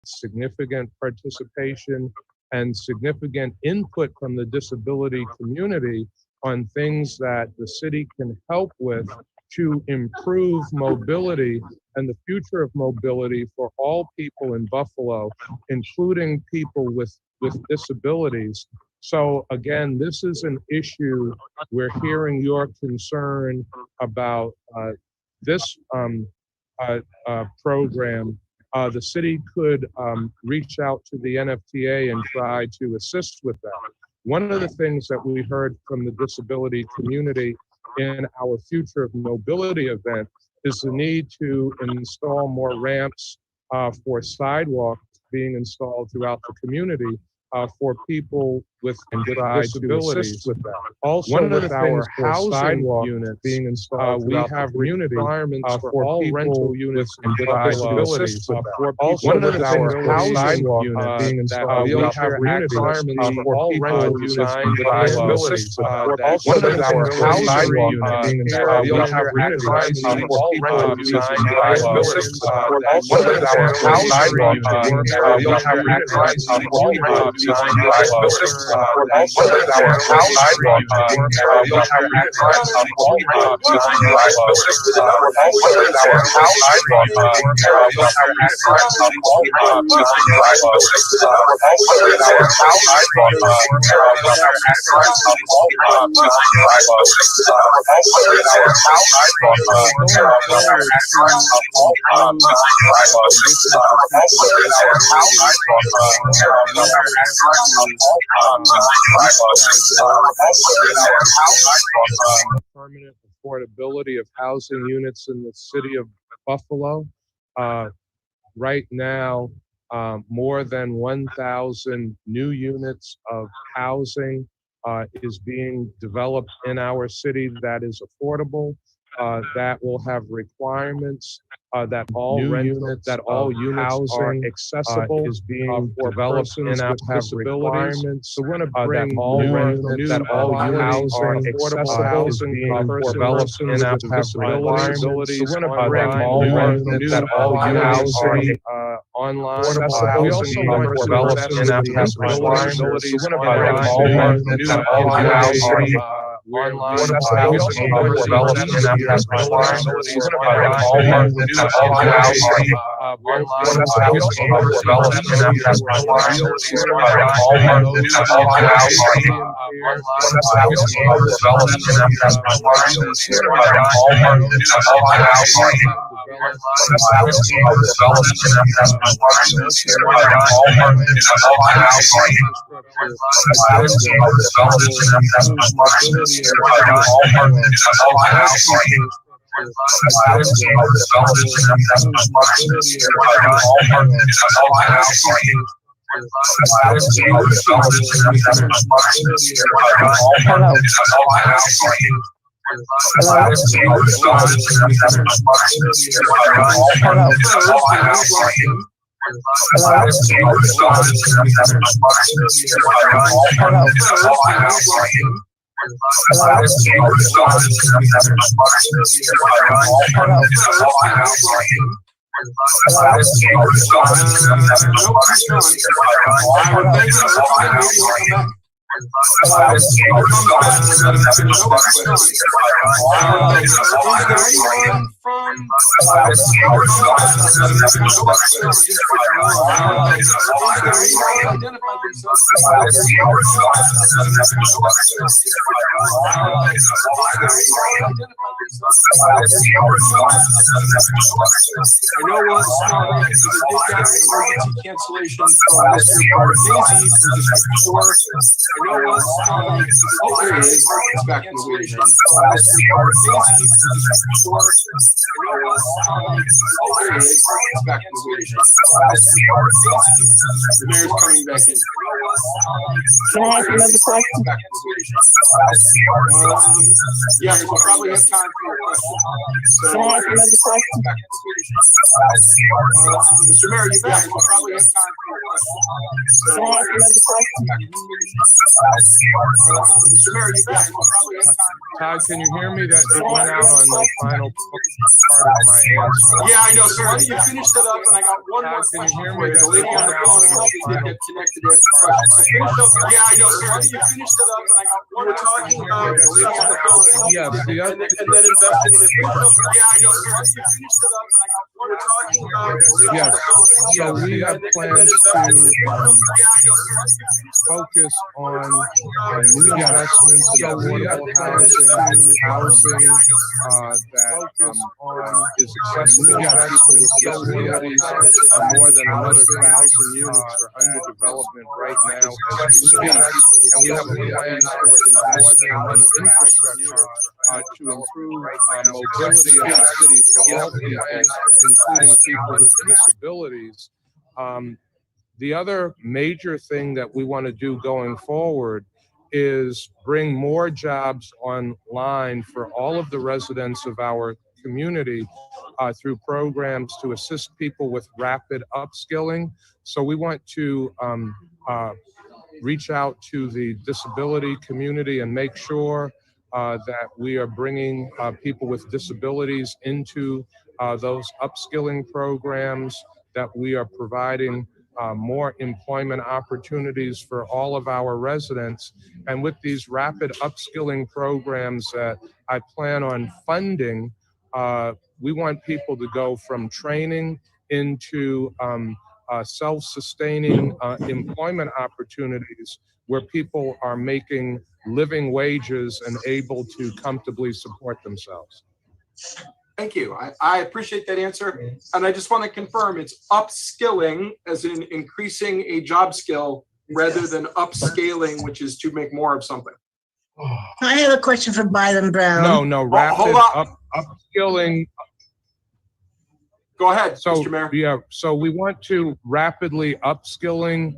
significant participation and significant input from the disability community on things that the city can help with to improve mobility and the future of mobility for all people in Buffalo, including people with disabilities. So again, this is an issue. We're hearing your concern about this program. The city could reach out to the NFTA and try to assist with that. One of the things that we heard from the disability community in our Future of Mobility event is the need to install more ramps for sidewalks being installed throughout the community for people with disabilities. With that. Also, one of the things for housing units being installed, we have requirements for all rental units and disabilities. One of the things for housing units being installed, we have requirements for all rental units and disabilities. One of the things for housing units being installed, we have requirements for all rental units and disabilities. One of the things for housing units being installed, we have requirements for all rental units. One of the permanent affordability of housing units in the city of Buffalo. Right now, more than 1,000 new units of housing is being developed in our city that is affordable, that will have requirements that all units are accessible, is being developed in our disabilities. So we're going to bring all units that all units are accessible is being developed in our disabilities. So we're going to bring all units that all units are online. We also want to develop in our disabilities. So we're going to bring all units that all units are online. We also want to develop in our disabilities. So we're going to bring all units that all units are online. We also want to develop in our disabilities. So we're going to bring all units that all units are online. We also want to develop in our disabilities. So we're going to bring all units that all units are cancellation from Mr. Daisy before. I know what. Oh, there it is. It's back in the waiting room. Oh, there it is. It's back in the waiting room. The mayor's coming back in. Can I ask another question? Yeah, we'll probably have time for your question. So, Can I ask another question? Mr. Mayor, you bet. We'll probably have time for your question. So, Can I ask another question? Mr. Mayor, you bet. We'll probably have time. Todd, can you hear me? That it went out on the final part of my answer. Yeah, I know, sir. Why don't you finish that up? And I got one more Todd, can you question hear for me? you. That The lady it on went the out phone on and the she did final get connected to ask the part of question. So my finish up. answer. Yeah, I know, sir. Why don't you finish that up? And I got one more talking about the lady on the phone. Yes, the other. And then investing in it. Yeah, I know, sir. Why don't you finish that up? And I got one more talking about the lady on Yes, the phone. so we have And then plans investing in it. to Yeah, I know, sir. Why don't you finish that up? focus on new Yeah. investments in So we have affordable plans housing that is accessible to people with disabilities. More than another 1,000 units are under development right now as we speak. And we have a plan for investment in infrastructure to improve mobility in the city for all people, including people with disabilities. The other major thing that we want to do going forward is bring more jobs online for all of the residents of our community through programs to assist people with rapid upskilling. So we want to reach out to the disability community and make sure that we are bringing people with disabilities into those upskilling programs, that we are providing more employment opportunities for all of our residents. And with these rapid upskilling programs that I plan on funding, we want people to go from training into self-sustaining employment opportunities where people are making living wages and able to comfortably support themselves. Thank you. I appreciate that answer. And I just want to confirm it's upskilling as in increasing a job skill rather than upscaling, which is to make more of something. I have a question for Byron Brown. No, rapid upskilling. Go ahead, So, Mr. Mayor. yeah, so we want to rapidly upskilling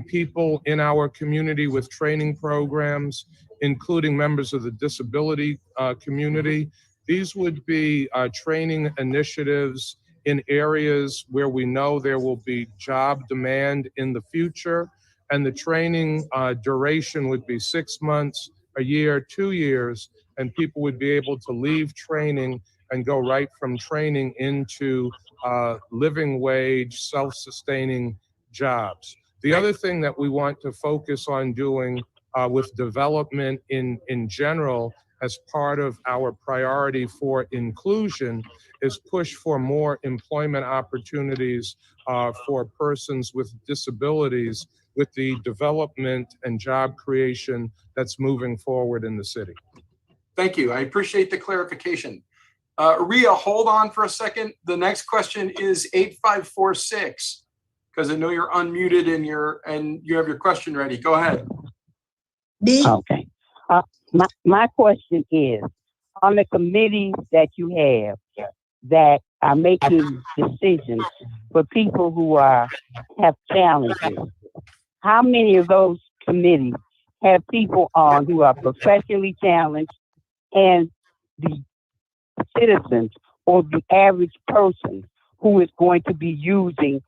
people in our community with training programs, including members of the disability community. These would be training initiatives in areas where we know there will be job demand in the future. And the training duration would be 6 months, a year, 2 years, and people would be able to leave training and go right from training into living wage, self-sustaining jobs. The other thing that we want to focus on doing with development in general as part of our priority for inclusion is push for more employment opportunities for persons with disabilities with the development and job creation that's moving forward in the city. Thank you. I appreciate the clarification. Rhea, hold on for a second. The next question is 8546, because I know you're unmuted and you have your question ready. Go ahead. Okay. My question is, on the committees that you have that are making decisions for people who have challenges, how many of those committees have people on who are professionally challenged, and the citizens or the average person who is going to be using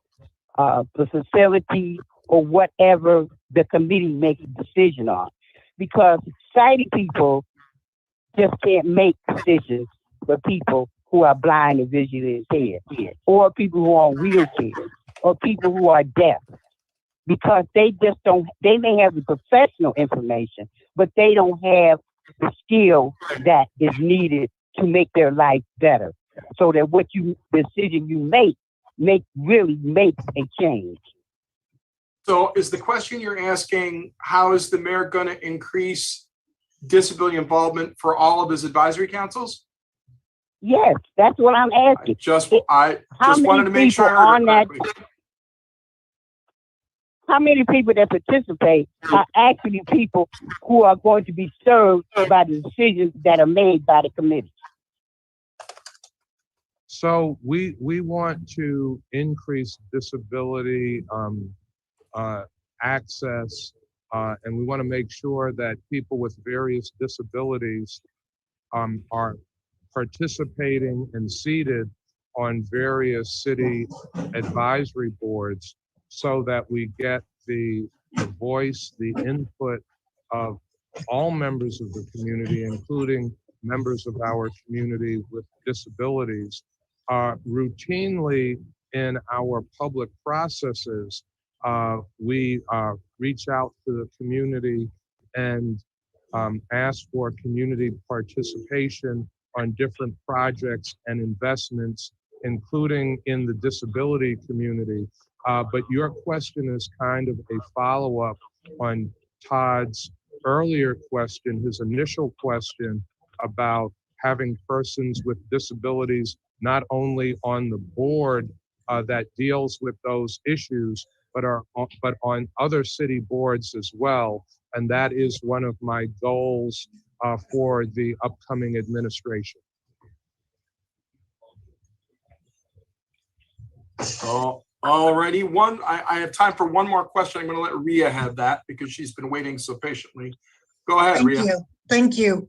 the facility or whatever the committee makes a decision on? Because sighted people just can't make decisions for people who are blind or visually impaired, or people who are on wheelchairs, or people who are deaf, because they just don't, they may have the professional information, but they don't have the skill that is needed to make their life better, so that decision you really make a change. So is the question you're asking, how is the mayor going to increase disability involvement for all of his advisory councils? Yes, that's what I'm asking. I just wanted to make sure I heard it correctly. How many people that participate are actually people who are going to be served by the decisions that are made by the committee? So we want to increase disability access, and we want to make sure that people with various disabilities are participating and seated on various city advisory boards so that we get the voice, the input of all members of the community, including members of our community with disabilities. Routinely in our public processes, we reach out to the community and ask for community participation on different projects and investments, including in the disability community. But your question is kind of a follow-up on Todd's earlier question, his initial question about having persons with disabilities not only on the board that deals with those issues, but on other city boards as well. And that is one of my goals for the upcoming administration. Oh, alrighty. I have time for one more question. I'm going to let Rhea have that because she's been waiting so patiently. Go ahead, Thank Rhea. you. Thank you.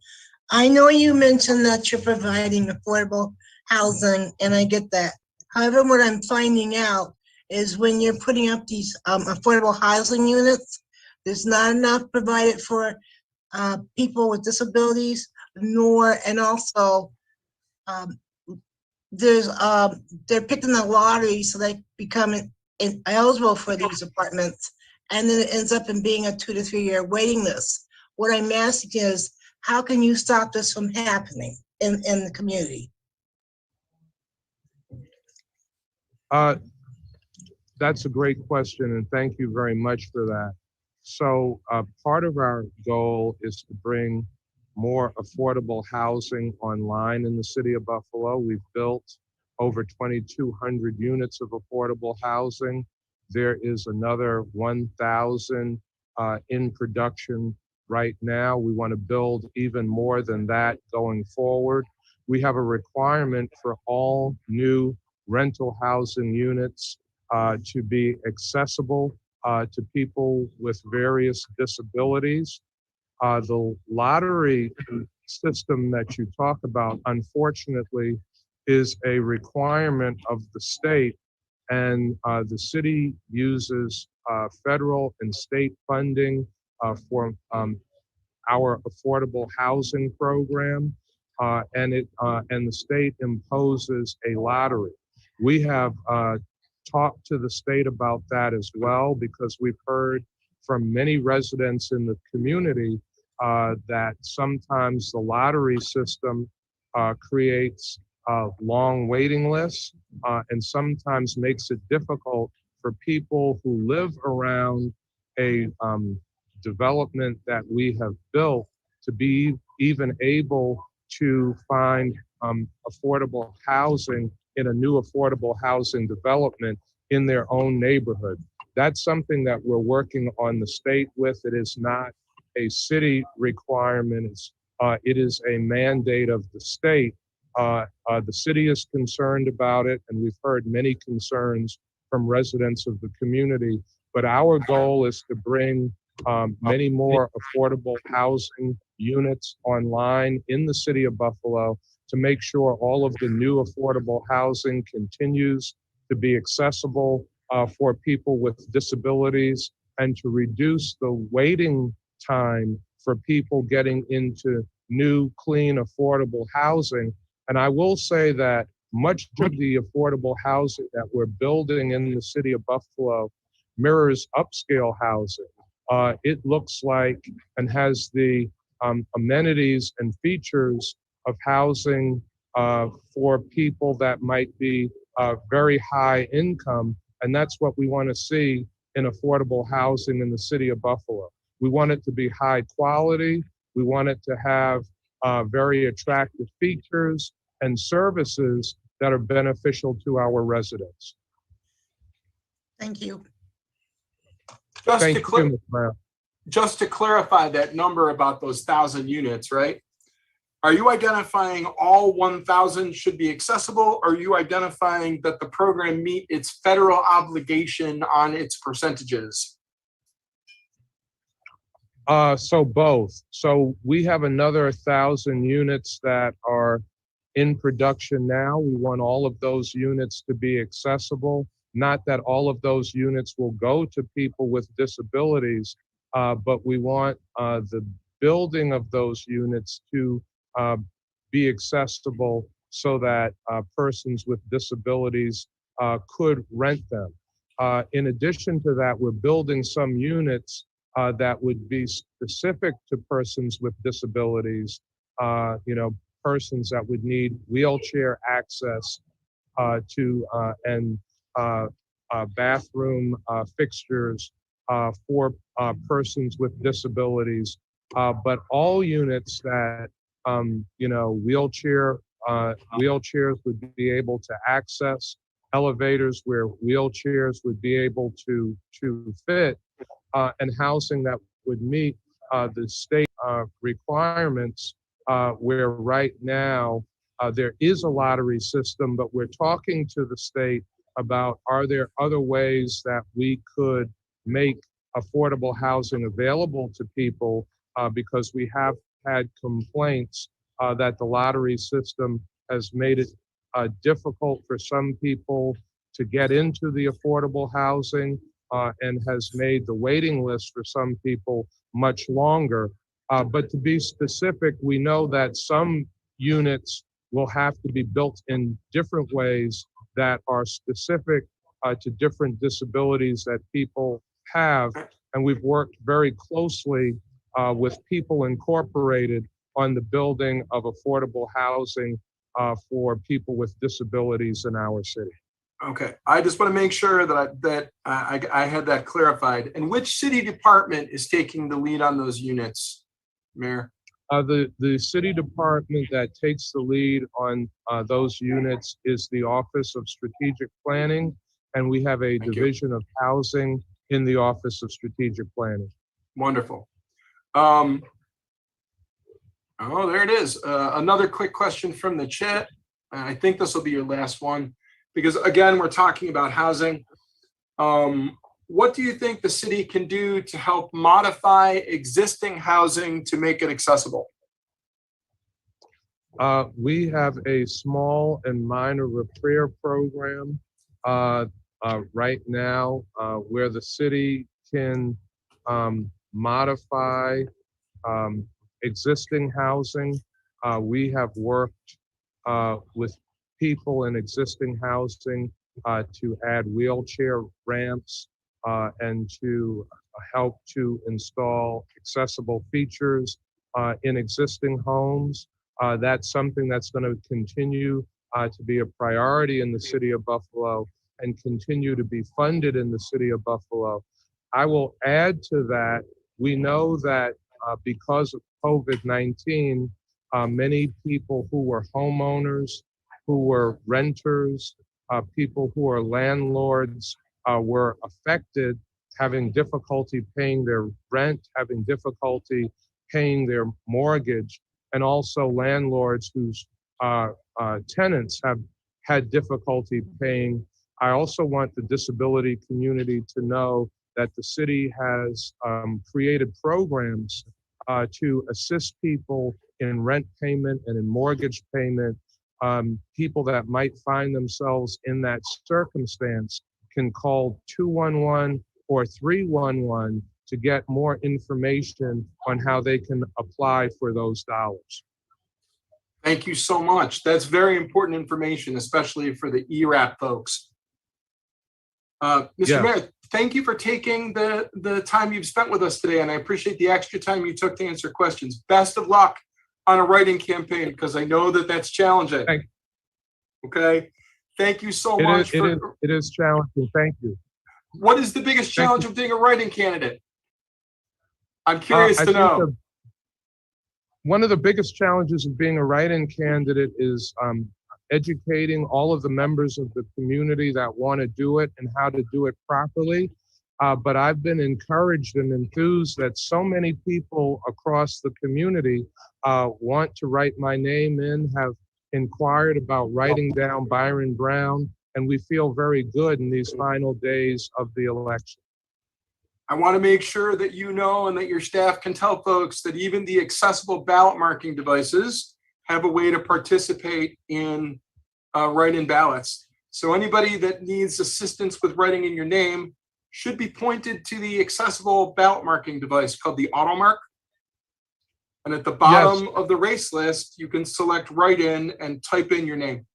I know you mentioned that you're providing affordable housing, and I get that. However, what I'm finding out is when you're putting up these affordable housing units, there's not enough provided for people with disabilities, and also they're picking the lottery so they become eligible for these apartments, and then it ends up in being a 2 to 3 year waiting list. What I'm asking is, how can you stop this from happening in the community? That's a great question, and thank you very much for that. So part of our goal is to bring more affordable housing online in the city of Buffalo. We've built over 2,200 units of affordable housing. There is another 1,000 in production right now. We want to build even more than that going forward. We have a requirement for all new rental housing units to be accessible to people with various disabilities. The lottery system that you talk about, unfortunately, is a requirement of the state, and the city uses federal and state funding for our affordable housing program, and the state imposes a lottery. We have talked to the state about that as well, because we've heard from many residents in the community that sometimes the lottery system creates long waiting lists and sometimes makes it difficult for people who live around a development that we have built to be even able to find affordable housing in a new affordable housing development in their own neighborhood. That's something that we're working on the state with. It is not a city requirement. It is a mandate of the state. The city is concerned about it, and we've heard many concerns from residents of the community. But our goal is to bring many more affordable housing units online in the city of Buffalo to make sure all of the new affordable housing continues to be accessible for people with disabilities, and to reduce the waiting time for people getting into new, clean, affordable housing. And I will say that much of the affordable housing that we're building in the city of Buffalo mirrors upscale housing. It looks like and has the amenities and features of housing for people that might be very high income. And that's what we want to see in affordable housing in the city of Buffalo. We want it to be high quality. We want it to have very attractive features and services that are beneficial to our residents. Thank you. Just to clarify that number about those 1,000 units, right? Are you identifying all 1,000 should be accessible, or are you identifying that the program meet its federal obligation on its percentages? So both. So we have another 1,000 units that are in production now. We want all of those units to be accessible. Not that all of those units will go to people with disabilities, but we want the building of those units to uh, be accessible so that persons with disabilities could rent them. In addition to that, we're building some units that would be specific to persons with disabilities, persons that would need wheelchair access to and bathroom fixtures for persons with disabilities. But all units that wheelchairs would be able to access, elevators where wheelchairs would be able to fit, and housing that would meet the state requirements, where right now there is a lottery system, but we're talking to the state about, are there other ways that we could make affordable housing available to people, because we have had complaints that the lottery system has made it difficult for some people to get into the affordable housing, and has made the waiting list for some people much longer. But to be specific, we know that some units will have to be built in different ways that are specific to different disabilities that people have. And we've worked very closely with People Incorporated on the building of affordable housing for people with disabilities in our city. Okay, I just want to make sure that I had that clarified. And which city department is taking the lead on those units, Mayor? The city department that takes the lead on those units is the Office of Strategic Planning, and we have a division of housing in the Office of Strategic Planning. Wonderful. Oh, there it is. Another quick question from the chat. I think this will be your last one, because again, we're talking about housing. What do you think the city can do to help modify existing housing to make it accessible? We have a small and minor repair program right now where the city can modify existing housing. We have worked with people in existing housing to add wheelchair ramps and to help to install accessible features in existing homes. That's something that's going to continue to be a priority in the city of Buffalo and continue to be funded in the city of Buffalo. I will add to that, we know that because of COVID-19, many people who were homeowners, who were renters, people who are landlords were affected, having difficulty paying their rent, having difficulty paying their mortgage, and also landlords whose tenants have had difficulty paying. I also want the disability community to know that the city has created programs to assist people in rent payment and in mortgage payment. People that might find themselves in that circumstance can call 211 or 311 to get more information on how they can apply for those dollars. Thank you so much. That's very important information, especially for the ERAP folks. Mr. Mayor, thank you for taking the time you've spent with us today, and I appreciate the extra time you took to answer questions. Best of luck on a writing campaign, because I know that that's challenging. Okay, thank you so much. It is challenging. Thank you. What is the biggest challenge of being a writing candidate? I'm curious to know. One of the biggest challenges of being a write-in candidate is educating all of the members of the community that want to do it and how to do it properly. But I've been encouraged and enthused that so many people across the community want to write my name in, have inquired about writing down Byron Brown, and we feel very good in these final days of the election. I want to make sure that you know and that your staff can tell folks that even the accessible ballot marking devices have a way to participate in write-in ballots. So anybody that needs assistance with writing in your name should be pointed to the accessible ballot marking device called the AutoMark. And at the bottom of the race list, you can select write-in and type in your name.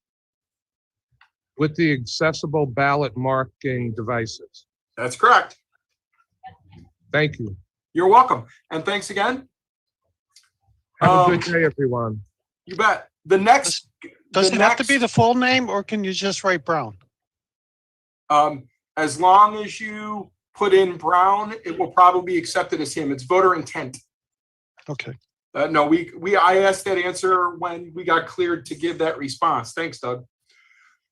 With the accessible ballot marking devices. That's correct. Thank you. You're welcome. And thanks again. Have a good day, everyone. You bet. The next. Does it have to be the full name, or can you just write Brown? As long as you put in Brown, it will probably be accepted as him. It's voter intent. Okay. No, I asked that answer when we got cleared to give that response. Thanks, Doug.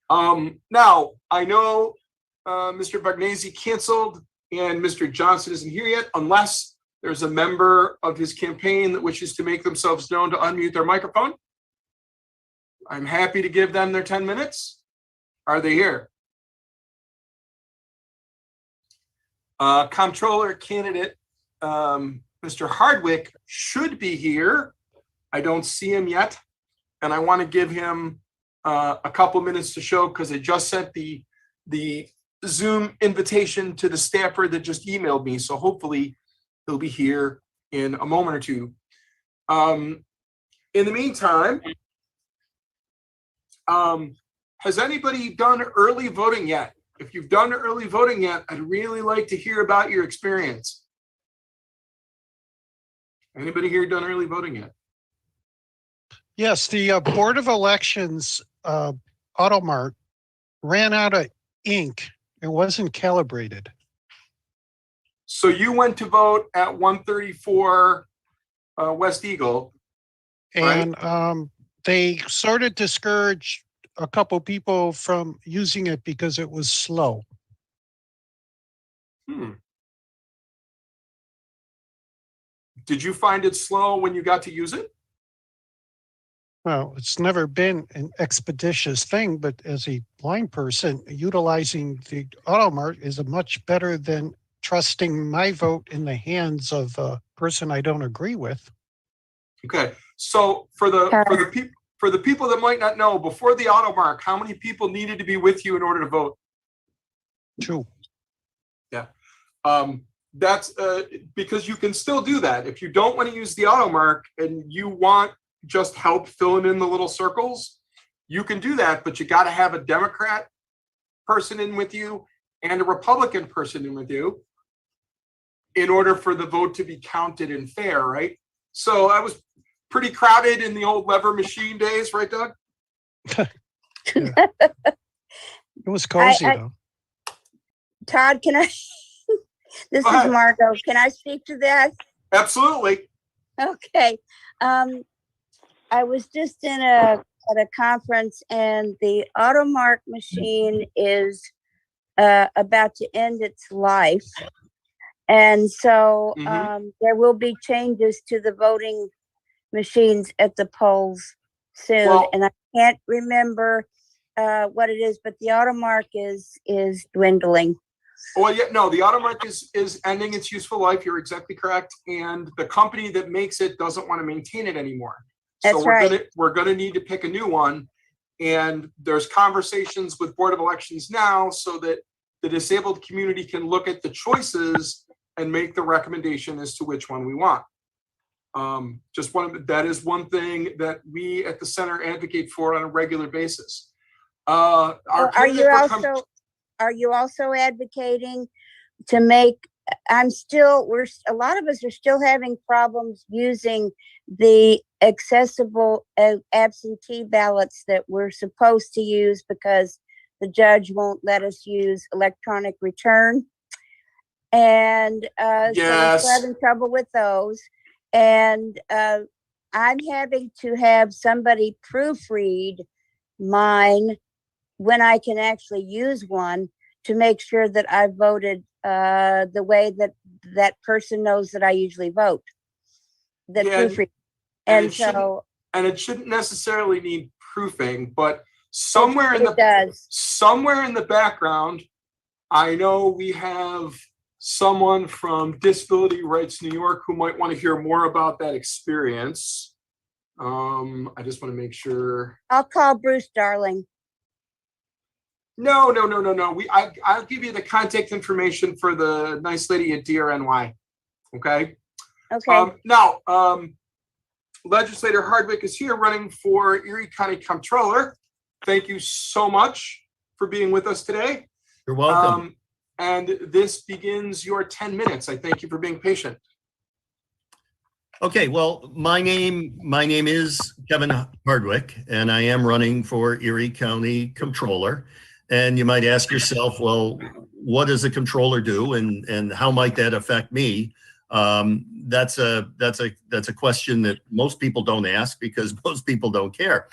Now, I know Mr. Bagnesi canceled and Mr. Johnson isn't here yet, unless there's a member of his campaign that wishes to make themselves known to unmute their microphone. I'm happy to give them their 10 minutes. Are they here? Comptroller candidate Mr. Hardwick should be here. I don't see him yet, and I want to give him a couple minutes to show, because I just sent the Zoom invitation to the staffer that just emailed me. So hopefully he'll be here in a moment or two. In the meantime, has anybody done early voting yet? If you've done early voting yet, I'd really like to hear about your experience. Anybody here done early voting yet? Yes, the Board of Elections AutoMart ran out of ink. It wasn't calibrated. So you went to vote at 134 West Eagle. And they sort of discouraged a couple people from using it because it was slow. Did you find it slow when you got to use it? Well, it's never been an expeditious thing, but as a blind person, utilizing the AutoMart is a much better than trusting my vote in the hands of a person I don't agree with. Okay, so for the people that might not know, before the AutoMark, how many people needed to be with you in order to vote? 2. Yeah, that's because you can still do that. If you don't want to use the AutoMark and you want just help filling in the little circles, you can do that, but you got to have a Democrat person in with you and a Republican person in with you in order for the vote to be counted and fair, right? So I was pretty crowded in the old lever machine days, right, Doug? It was cozy, though. Todd, can I? This is Margot. Can I speak to that? Absolutely. Okay. I was just at a conference, and the AutoMark machine is about to end its life. And so there will be changes to the voting machines at the polls soon. Well, and I can't remember what it is, but the AutoMark is dwindling. Well, yeah, no, the AutoMark is ending its useful life. You're exactly correct. And the company that makes it doesn't want to maintain it anymore. That's so we're gonna need to pick a new one. And there's conversations with Board of Elections now so that the disabled community can look at the choices and make the recommendation as to which one we want. That is one thing that we at the center advocate for on a regular basis. Are you also advocating to make? A lot of us are still having problems using the accessible absentee ballots that we're supposed to use because the judge won't let us use electronic return. And so we're having trouble with those. And I'm having to have somebody proofread mine when I can actually use one to make sure that I voted the way that person knows that I usually vote. Proofread. And it shouldn't necessarily need proofing, but somewhere in the background, I know we have someone from Disability Rights New York who might want to hear more about that experience. I just want to make sure. I'll call Bruce Darling. No. I'll give you the contact information for the nice lady at DRNY. Okay. Okay. Now, Legislator Hardwick is here running for Erie County Comptroller. Thank you so much for being with us today. You're welcome. And this begins your 10 minutes. I thank you for being patient. Okay, well, my name is Kevin Hardwick, and I am running for Erie County Comptroller. And you might ask yourself, well, what does a controller do, and how might that affect me? That's a question that most people don't ask because most people don't care.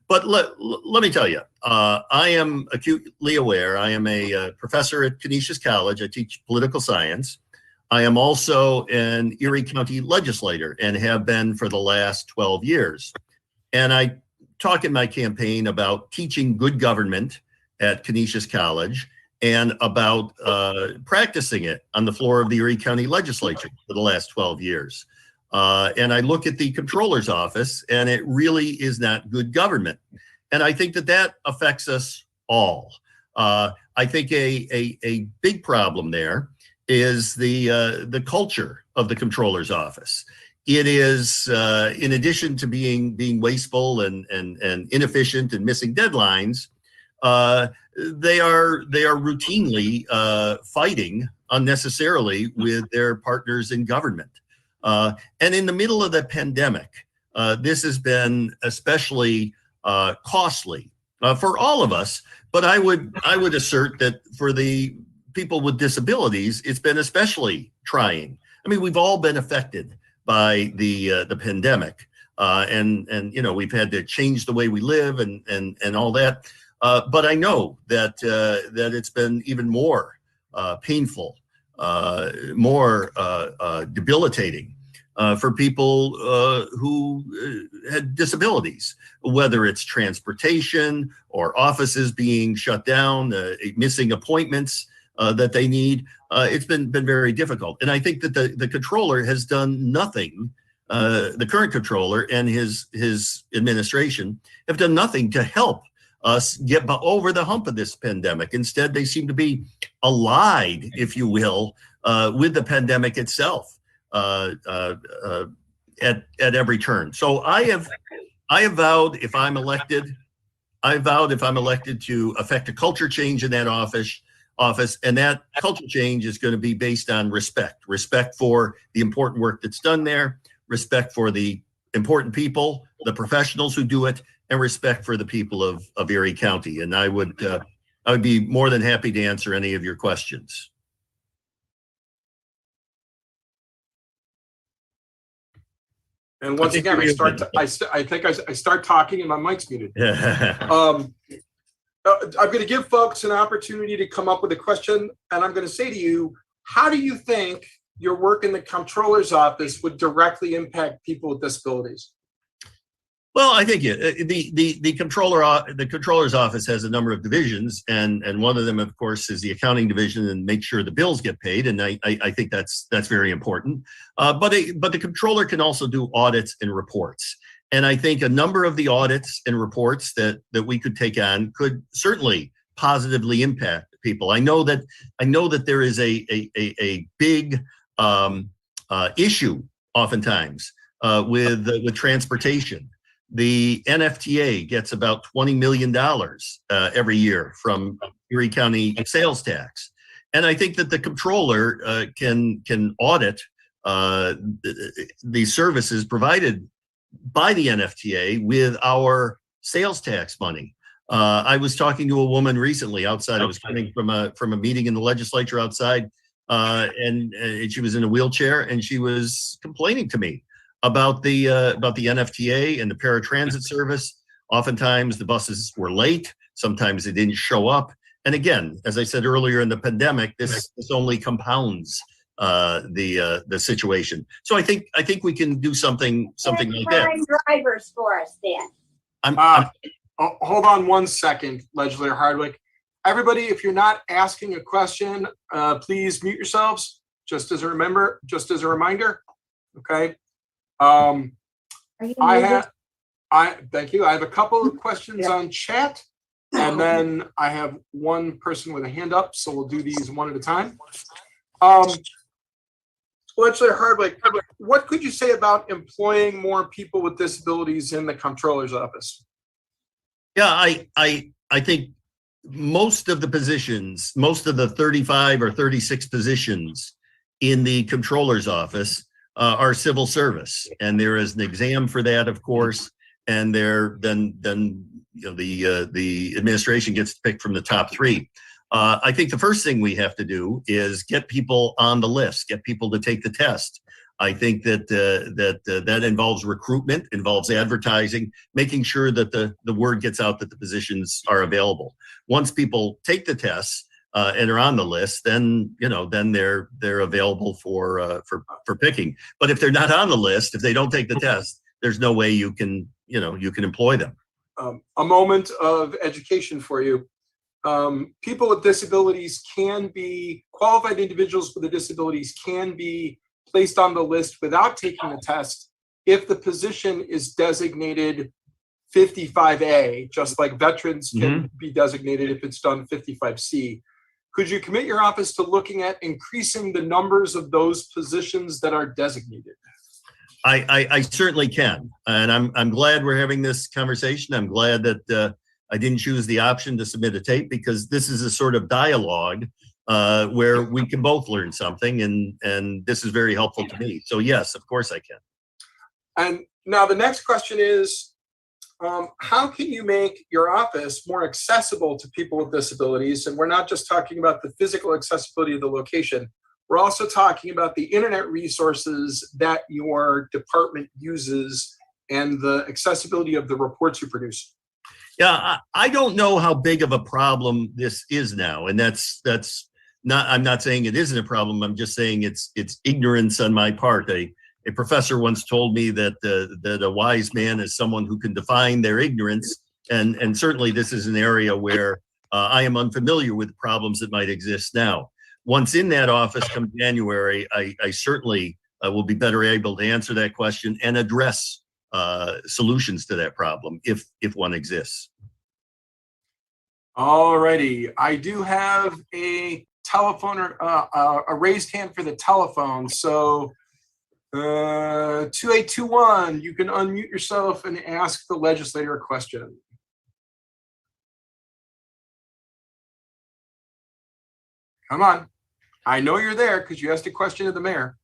But let me tell you, I am acutely aware. I am a professor at Canisius College. I teach political science. I am also an Erie County legislator and have been for the last 12 years. And I talk in my campaign about teaching good government at Canisius College and about practicing it on the floor of the Erie County Legislature for the last 12 years. And I look at the controller's office, and it really is not good government. And I think that affects us all. I think a big problem there is the culture of the controller's office. It is, in addition to being wasteful and inefficient and missing deadlines, they are routinely fighting unnecessarily with their partners in government. And in the middle of the pandemic, this has been especially costly for all of us. But I would assert that for the people with disabilities, it's been especially trying. I mean, we've all been affected by the pandemic, and we've had to change the way we live and all that. But I know that it's been even more painful, more debilitating for people who had disabilities, whether it's transportation or offices being shut down, missing appointments that they need. It's been very difficult. And I think that the controller has done nothing. The current controller and his administration have done nothing to help us get over the hump of this pandemic. Instead, they seem to be allied, if you will, with the pandemic itself at every turn. So I have vowed, if I'm elected, to affect a culture change in that office, and that culture change is going to be based on respect for the important work that's done there, respect for the important people, the professionals who do it, and respect for the people of Erie County. And I would be more than happy to answer any of your questions. And once again, I start talking and my mic's muted. I'm going to give folks an opportunity to come up with a question, and I'm going to say to you, how do you think your work in the comptroller's office would directly impact people with disabilities? Well, I think the controller's office has a number of divisions, and one of them, of course, is the accounting division and make sure the bills get paid. And I think that's very important. But the controller can also do audits and reports. And I think a number of the audits and reports that we could take on could certainly positively impact people. I know that there is a big issue oftentimes with transportation. The NFTA gets about $20 million every year from Erie County sales tax. And I think that the controller can audit the services provided by the NFTA with our sales tax money. I was talking to a woman recently outside. I was coming from a meeting in the legislature outside, and she was in a wheelchair, and she was complaining to me about the NFTA and the paratransit service. Oftentimes the buses were late. Sometimes they didn't show up. And again, as I said earlier in the pandemic, this only compounds the situation. So I think we can do something like that. Drivers for us, Dan. Hold on one second, Legislator Hardwick. Everybody, if you're not asking a question, please mute yourselves. just as a reminder. Okay. Thank you. I have a couple of questions on chat, and then I have one person with a hand up, so we'll do these one at a time. Legislator Hardwick, what could you say about employing more people with disabilities in the comptroller's office? Yeah, I think most of the positions, most of the 35 or 36 positions in the comptroller's office are civil service, and there is an exam for that, of course, and then you know the administration gets to pick from the top 3. I think the first thing we have to do is get people on the list, get people to take the test. I think that that involves recruitment, involves advertising, making sure that the word gets out that the positions are available. Once people take the tests and are on the list, then they're available for picking. But if they're not on the list, if they don't take the test, there's no way you can employ them. A moment of education for you. People with disabilities qualified individuals with disabilities can be placed on the list without taking the test if the position is designated 55A, just like veterans can be designated if it's done 55C. Could you commit your office to looking at increasing the numbers of those positions that are designated? I certainly can, and I'm glad we're having this conversation. I'm glad that I didn't choose the option to submit a tape, because this is a sort of dialogue where we can both learn something, and this is very helpful to me. So yes, of course I can. And now the next question is, how can you make your office more accessible to people with disabilities? And we're not just talking about the physical accessibility of the location. We're also talking about the internet resources that your department uses and the accessibility of the reports you produce. Yeah, I don't know how big of a problem this is now, and that's not. I'm not saying it isn't a problem. I'm just saying it's ignorance on my part. A professor once told me that a wise man is someone who can define their ignorance, and certainly this is an area where I am unfamiliar with problems that might exist now. Once in that office come January, I certainly will be better able to answer that question and address solutions to that problem if one exists. All righty. I do have a telephone or a raised hand for the telephone. So 2821, you can unmute yourself and ask the legislator a question. Come on. I know you're there because you asked a question of the mayor.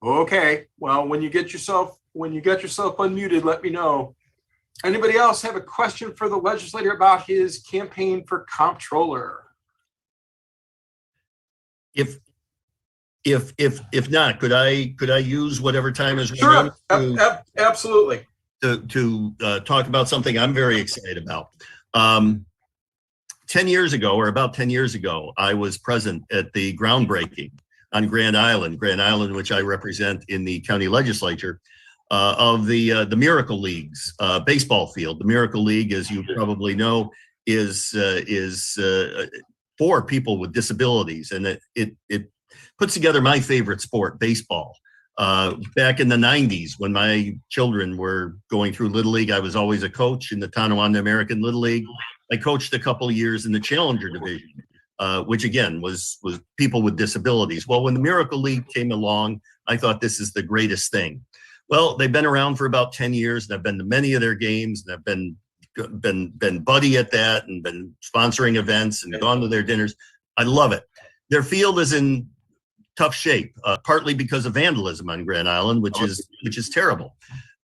Okay. Well, when you get yourself unmuted, let me know. Anybody else have a question for the legislator about his campaign for comptroller? If not, could I use whatever time is sure? Absolutely. To talk about something I'm very excited about. 10 years ago, or about 10 years ago, I was present at the groundbreaking on Grand Island, which I represent in the county legislature, of the Miracle League's baseball field. The Miracle League, as you probably know, is for people with disabilities, and it puts together my favorite sport, baseball. Back in the 90s, when my children were going through Little League, I was always a coach in the Tonawanda American Little League. I coached a couple of years in the Challenger division, which again was people with disabilities. Well, when the Miracle League came along, I thought this is the greatest thing. Well, they've been around for about 10 years, and I've been to many of their games, and I've been buddy at that, and been sponsoring events and gone to their dinners. I love it. Their field is in tough shape, partly because of vandalism on Grand Island, which is terrible.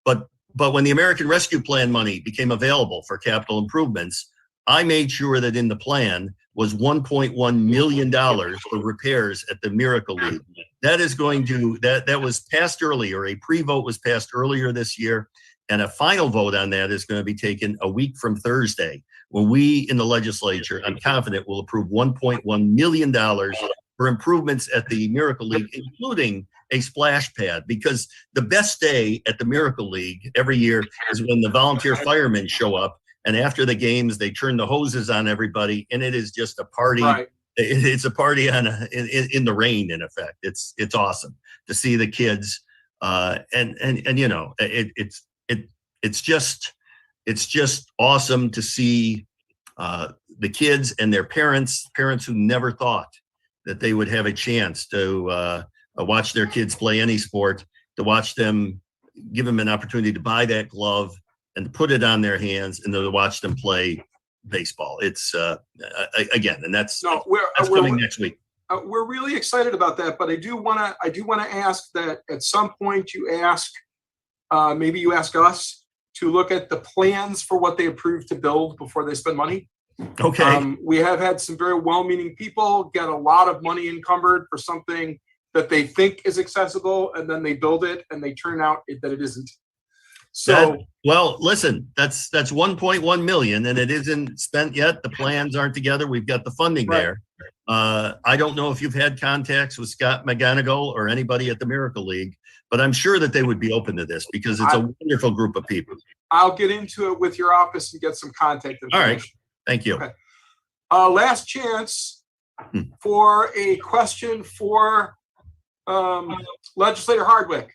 But when the American Rescue Plan money became available for capital improvements, I made sure that in the plan was $1.1 million for repairs at the Miracle League. That is going to, that was passed earlier. A pre-vote was passed earlier this year, and a final vote on that is going to be taken a week from Thursday, when we in the legislature, I'm confident, will approve $1.1 million for improvements at the Miracle League, including a splash pad, because the best day at the Miracle League every year is when the volunteer firemen show up And after the games, they turn the hoses on everybody, and it is just a party. Right. It's a party in the rain, in effect. It's awesome to see the kids, and you know, it's just awesome to see the kids and their parents who never thought that they would have a chance to watch their kids play any sport, to watch them, give them an opportunity to buy that glove and to put it on their hands, and to watch them play baseball. It's again, and that's coming next week. We're really excited about that, but I do want to ask that at some point you ask, maybe you ask us to look at the plans for what they approve to build before they spend money. Okay. We have had some very well-meaning people get a lot of money encumbered for something that they think is accessible, and then they build it and they turn out that it isn't. So, well, listen, that's 1.1 million, and it isn't spent yet. The plans aren't together. We've got the funding there. I don't know if you've had contacts with Scott McGonigal or anybody at the Miracle League, but I'm sure that they would be open to this because it's a wonderful group of people. I'll get into it with your office and get some contact information. All right. Thank you. Okay. Last chance for a question for Legislator Hardwick,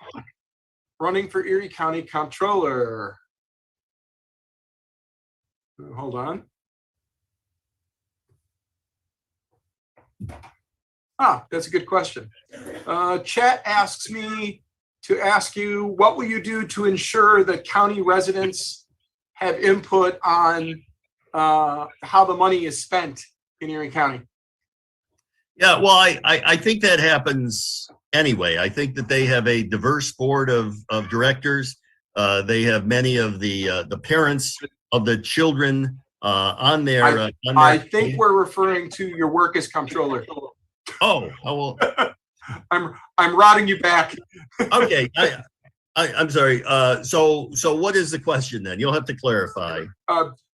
running for Erie County Comptroller. Hold on. That's a good question. Chat asks me to ask you, what will you do to ensure that county residents have input on how the money is spent in Erie County? Yeah, well, I think that happens anyway. I think that they have a diverse board of directors. They have many of the parents of the children on their. I think we're referring to your work as comptroller. Oh, well. I'm routing you back. Okay, I'm sorry. So what is the question then? You'll have to clarify.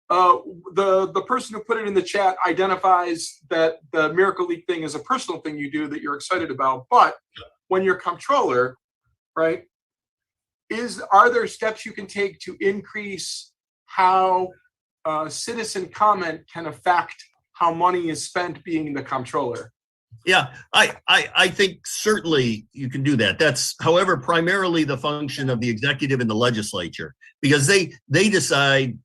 The person who put it in the chat identifies that the Miracle League thing is a personal thing you do that you're excited about, but when you're comptroller, right, are there steps you can take to increase how citizen comment can affect how money is spent being the comptroller? Yeah, I think certainly you can do that. That's, however, primarily the function of the executive and the legislature, because they decide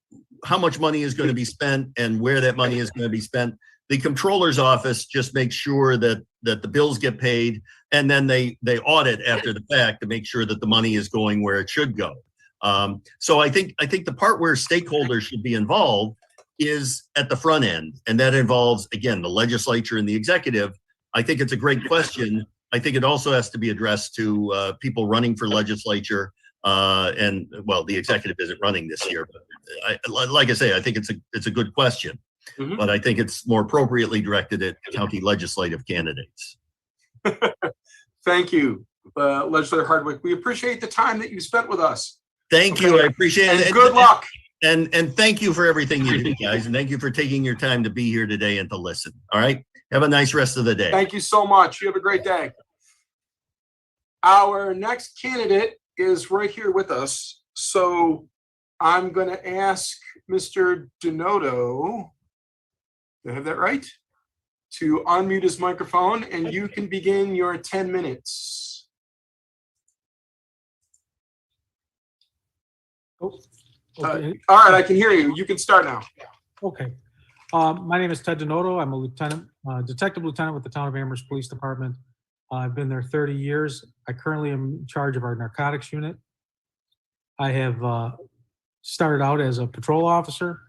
how much money is going to be spent and where that money is going to be spent. The comptroller's office just makes sure that the bills get paid, and then they audit after the fact to make sure that the money is going where it should go. So I think the part where stakeholders should be involved is at the front end, and that involves, again, the legislature and the executive. I think it's a great question. I think it also has to be addressed to people running for legislature. And well, the executive isn't running this year, but like I say, I think it's a good question, but I think it's more appropriately directed at county legislative candidates. Thank you, Legislator Hardwick. We appreciate the time that you spent with us. Thank you. I appreciate it. And good luck. And thank you for everything you do, guys. And thank you for taking your time to be here today and to listen. All right. Have a nice rest of the day. Thank you so much. You have a great day. Our next candidate is right here with us. So I'm going to ask Mr. Donato, did I have that right? To unmute his microphone, and you can begin your 10 minutes. Oh, okay. All right, I can hear you. You can start now. Okay. My name is Ted Donato. I'm a lieutenant, detective lieutenant with the Town of Amherst Police Department. I've been there 30 years. I currently am in charge of our narcotics unit. I have started out as a patrol officer.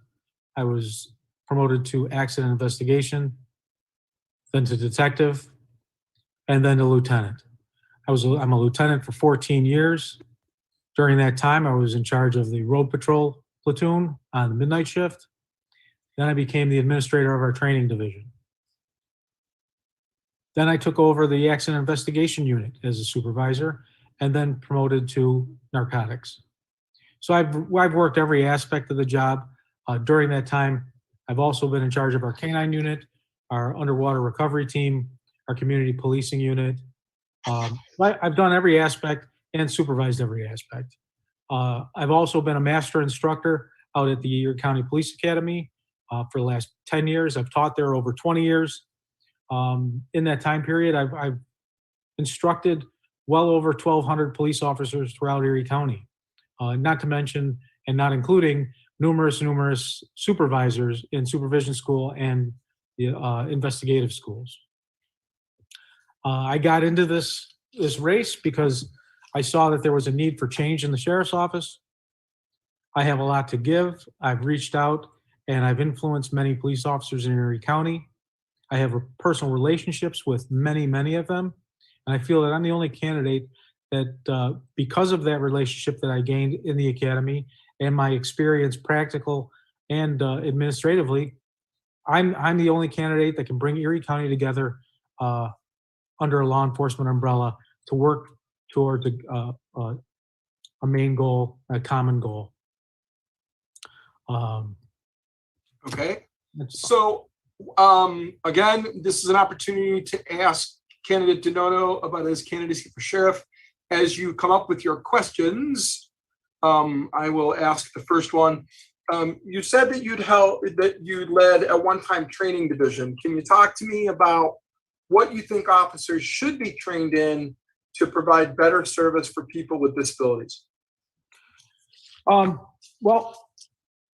I was promoted to accident investigation, then to detective, and then to lieutenant. I'm a lieutenant for 14 years. During that time, I was in charge of the road patrol platoon on the midnight shift. Then I became the administrator of our training division. Then I took over the accident investigation unit as a supervisor, and then promoted to narcotics. So I've worked every aspect of the job. During that time, I've also been in charge of our canine unit, our underwater recovery team, our community policing unit. I've done every aspect and supervised every aspect. I've also been a master instructor out at the Erie County Police Academy for the last 10 years. I've taught there over 20 years. In that time period, I've instructed well over 1,200 police officers throughout Erie County, not to mention and not including numerous supervisors in supervision school and the investigative schools. I got into this race because I saw that there was a need for change in the sheriff's office. I have a lot to give. I've reached out and I've influenced many police officers in Erie County. I have personal relationships with many of them. And I feel that I'm the only candidate that, because of that relationship that I gained in the academy and my experience, practical and administratively, I'm the only candidate that can bring Erie County together under a law enforcement umbrella to work towards a main goal, a common goal. Okay. So again, this is an opportunity to ask candidate Denoto about his candidacy for sheriff. As you come up with your questions, I will ask the first one. You said that you'd led a one-time training division. Can you talk to me about what you think officers should be trained in to provide better service for people with disabilities? Well,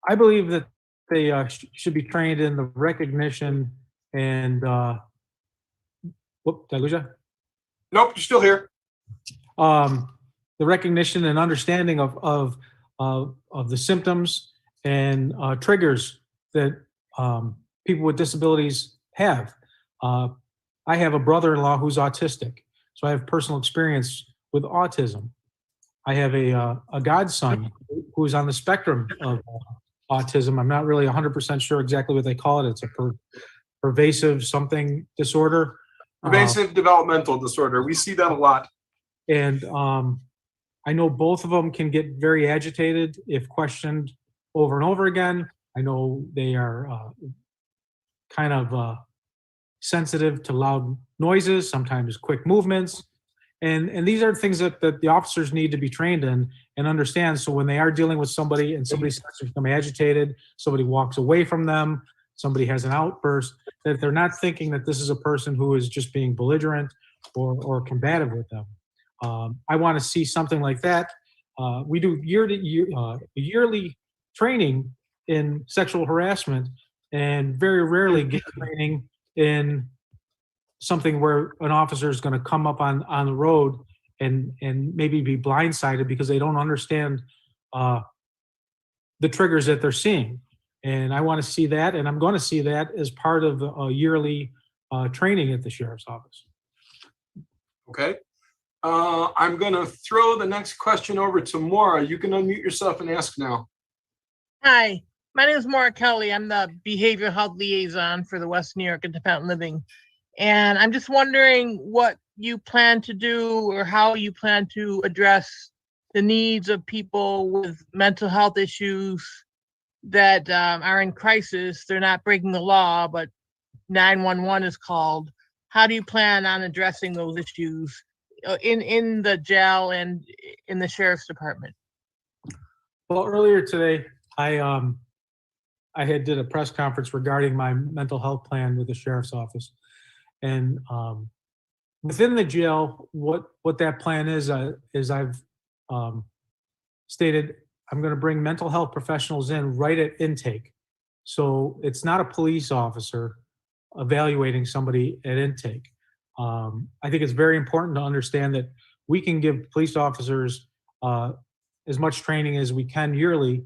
I believe that they should be trained in the recognition and whoop, did I lose you? Nope, you're still here. The recognition and understanding of the symptoms and triggers that people with disabilities have. I have a brother-in-law who's autistic, so I have personal experience with autism. I have a godson who is on the spectrum of autism. I'm not really 100% sure exactly what they call it. It's a pervasive something disorder. Pervasive developmental disorder. We see that a lot. And I know both of them can get very agitated if questioned over and over again. I know they are kind of sensitive to loud noises, sometimes quick movements. And these are things that the officers need to be trained in and understand. So when they are dealing with somebody and somebody starts to become agitated, somebody walks away from them, somebody has an outburst, that they're not thinking that this is a person who is just being belligerent or combative with them. I want to see something like that. We do yearly training in sexual harassment and very rarely get training in something where an officer is going to come up on the road and maybe be blindsided because they don't understand the triggers that they're seeing. And I want to see that, and I'm going to see that as part of a yearly training at the sheriff's office. Okay. I'm going to throw the next question over to Maura. You can unmute yourself and ask now. Hi, my name is Maura Kelly. I'm the behavioral health liaison for the West New York Independent Living. And I'm just wondering what you plan to do or how you plan to address the needs of people with mental health issues that are in crisis. They're not breaking the law, but 911 is called. How do you plan on addressing those issues in the jail and in the sheriff's department? Well, earlier today, I had did a press conference regarding my mental health plan with the sheriff's office. And within the jail, what that plan is I've stated I'm going to bring mental health professionals in right at intake. So it's not a police officer evaluating somebody at intake. I think it's very important to understand that we can give police officers as much training as we can yearly,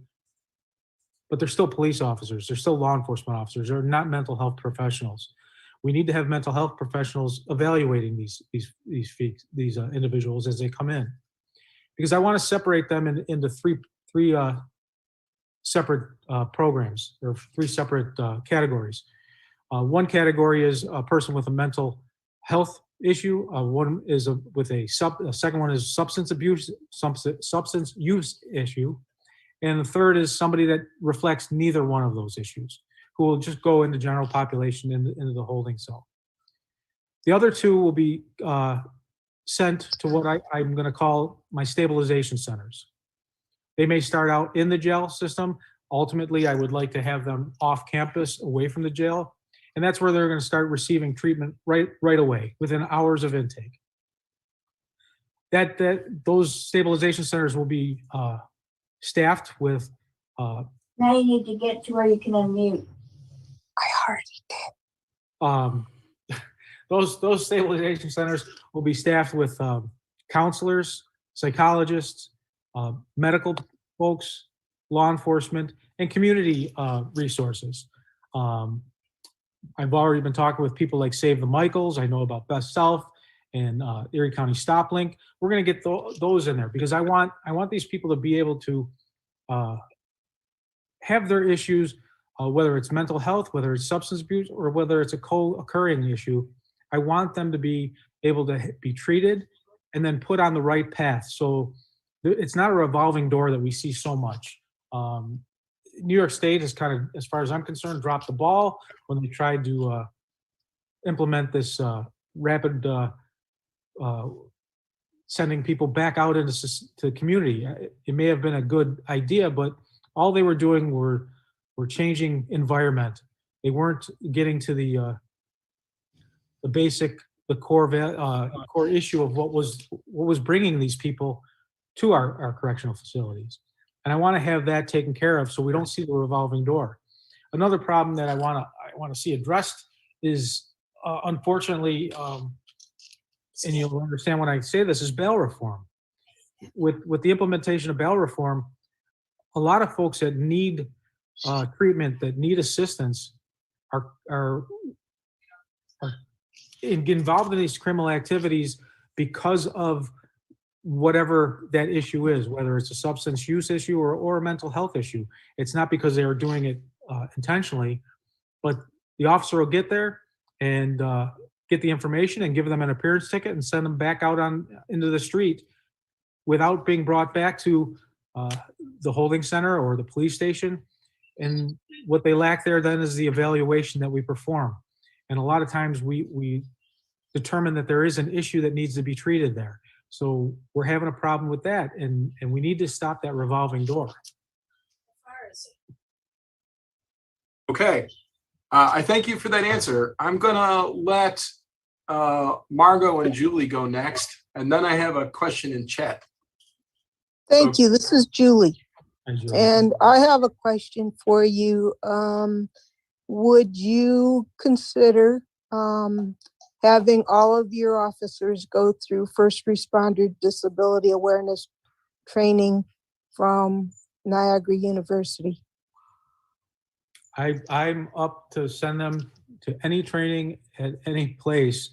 but they're still police officers. They're still law enforcement officers. They're not mental health professionals. We need to have mental health professionals evaluating these individuals as they come in, because I want to separate them into three separate programs, or three separate categories. One category is a person with a mental health issue. One is a second one is substance use issue, and the third is somebody that reflects neither one of those issues, who will just go into general population into the holding cell. The other two will be sent to what I'm going to call my stabilization centers. They may start out in the jail system. Ultimately, I would like to have them off campus, away from the jail. And that's where they're going to start receiving treatment right away, within hours of intake. Those stabilization centers will be staffed with. Now you need to get to where you can unmute. Those stabilization centers will be staffed with counselors, psychologists, medical folks, law enforcement, and community resources. I've already been talking with people like Save the Michaels. I know about Best Self and Erie County Stop Link. We're going to get those in there because I want these people to be able to have their issues, whether it's mental health, whether it's substance abuse, or whether it's a co-occurring issue. I want them to be able to be treated and then put on the right path. So it's not a revolving door that we see so much. New York State has kind of, as far as I'm concerned, dropped the ball when they tried to implement this rapid sending people back out into the community. It may have been a good idea, but all they were doing were changing environment. They weren't getting to the basic, the core issue of what was bringing these people to our correctional facilities. And I want to have that taken care of so we don't see the revolving door. Another problem that I want to see addressed is, unfortunately, and you'll understand when I say this, is bail reform. With the implementation of bail reform, a lot of folks that need treatment, that need assistance, are involved in these criminal activities because of whatever that issue is, whether it's a substance use issue or a mental health issue. It's not because they are doing it intentionally, but the officer will get there and get the information and give them an appearance ticket and send them back out into the street without being brought back to the holding center or the police station. And what they lack there then is the evaluation that we perform. And a lot of times we determine that there is an issue that needs to be treated there. So we're having a problem with that, and we need to stop that revolving door. Okay. I thank you for that answer. I'm going to let Margot and Julie go next, and then I have a question in chat. Thank you. This is Julie. And I have a question for you. Would you consider having all of your officers go through first responder disability awareness training from Niagara University? I'm up to send them to any training at any place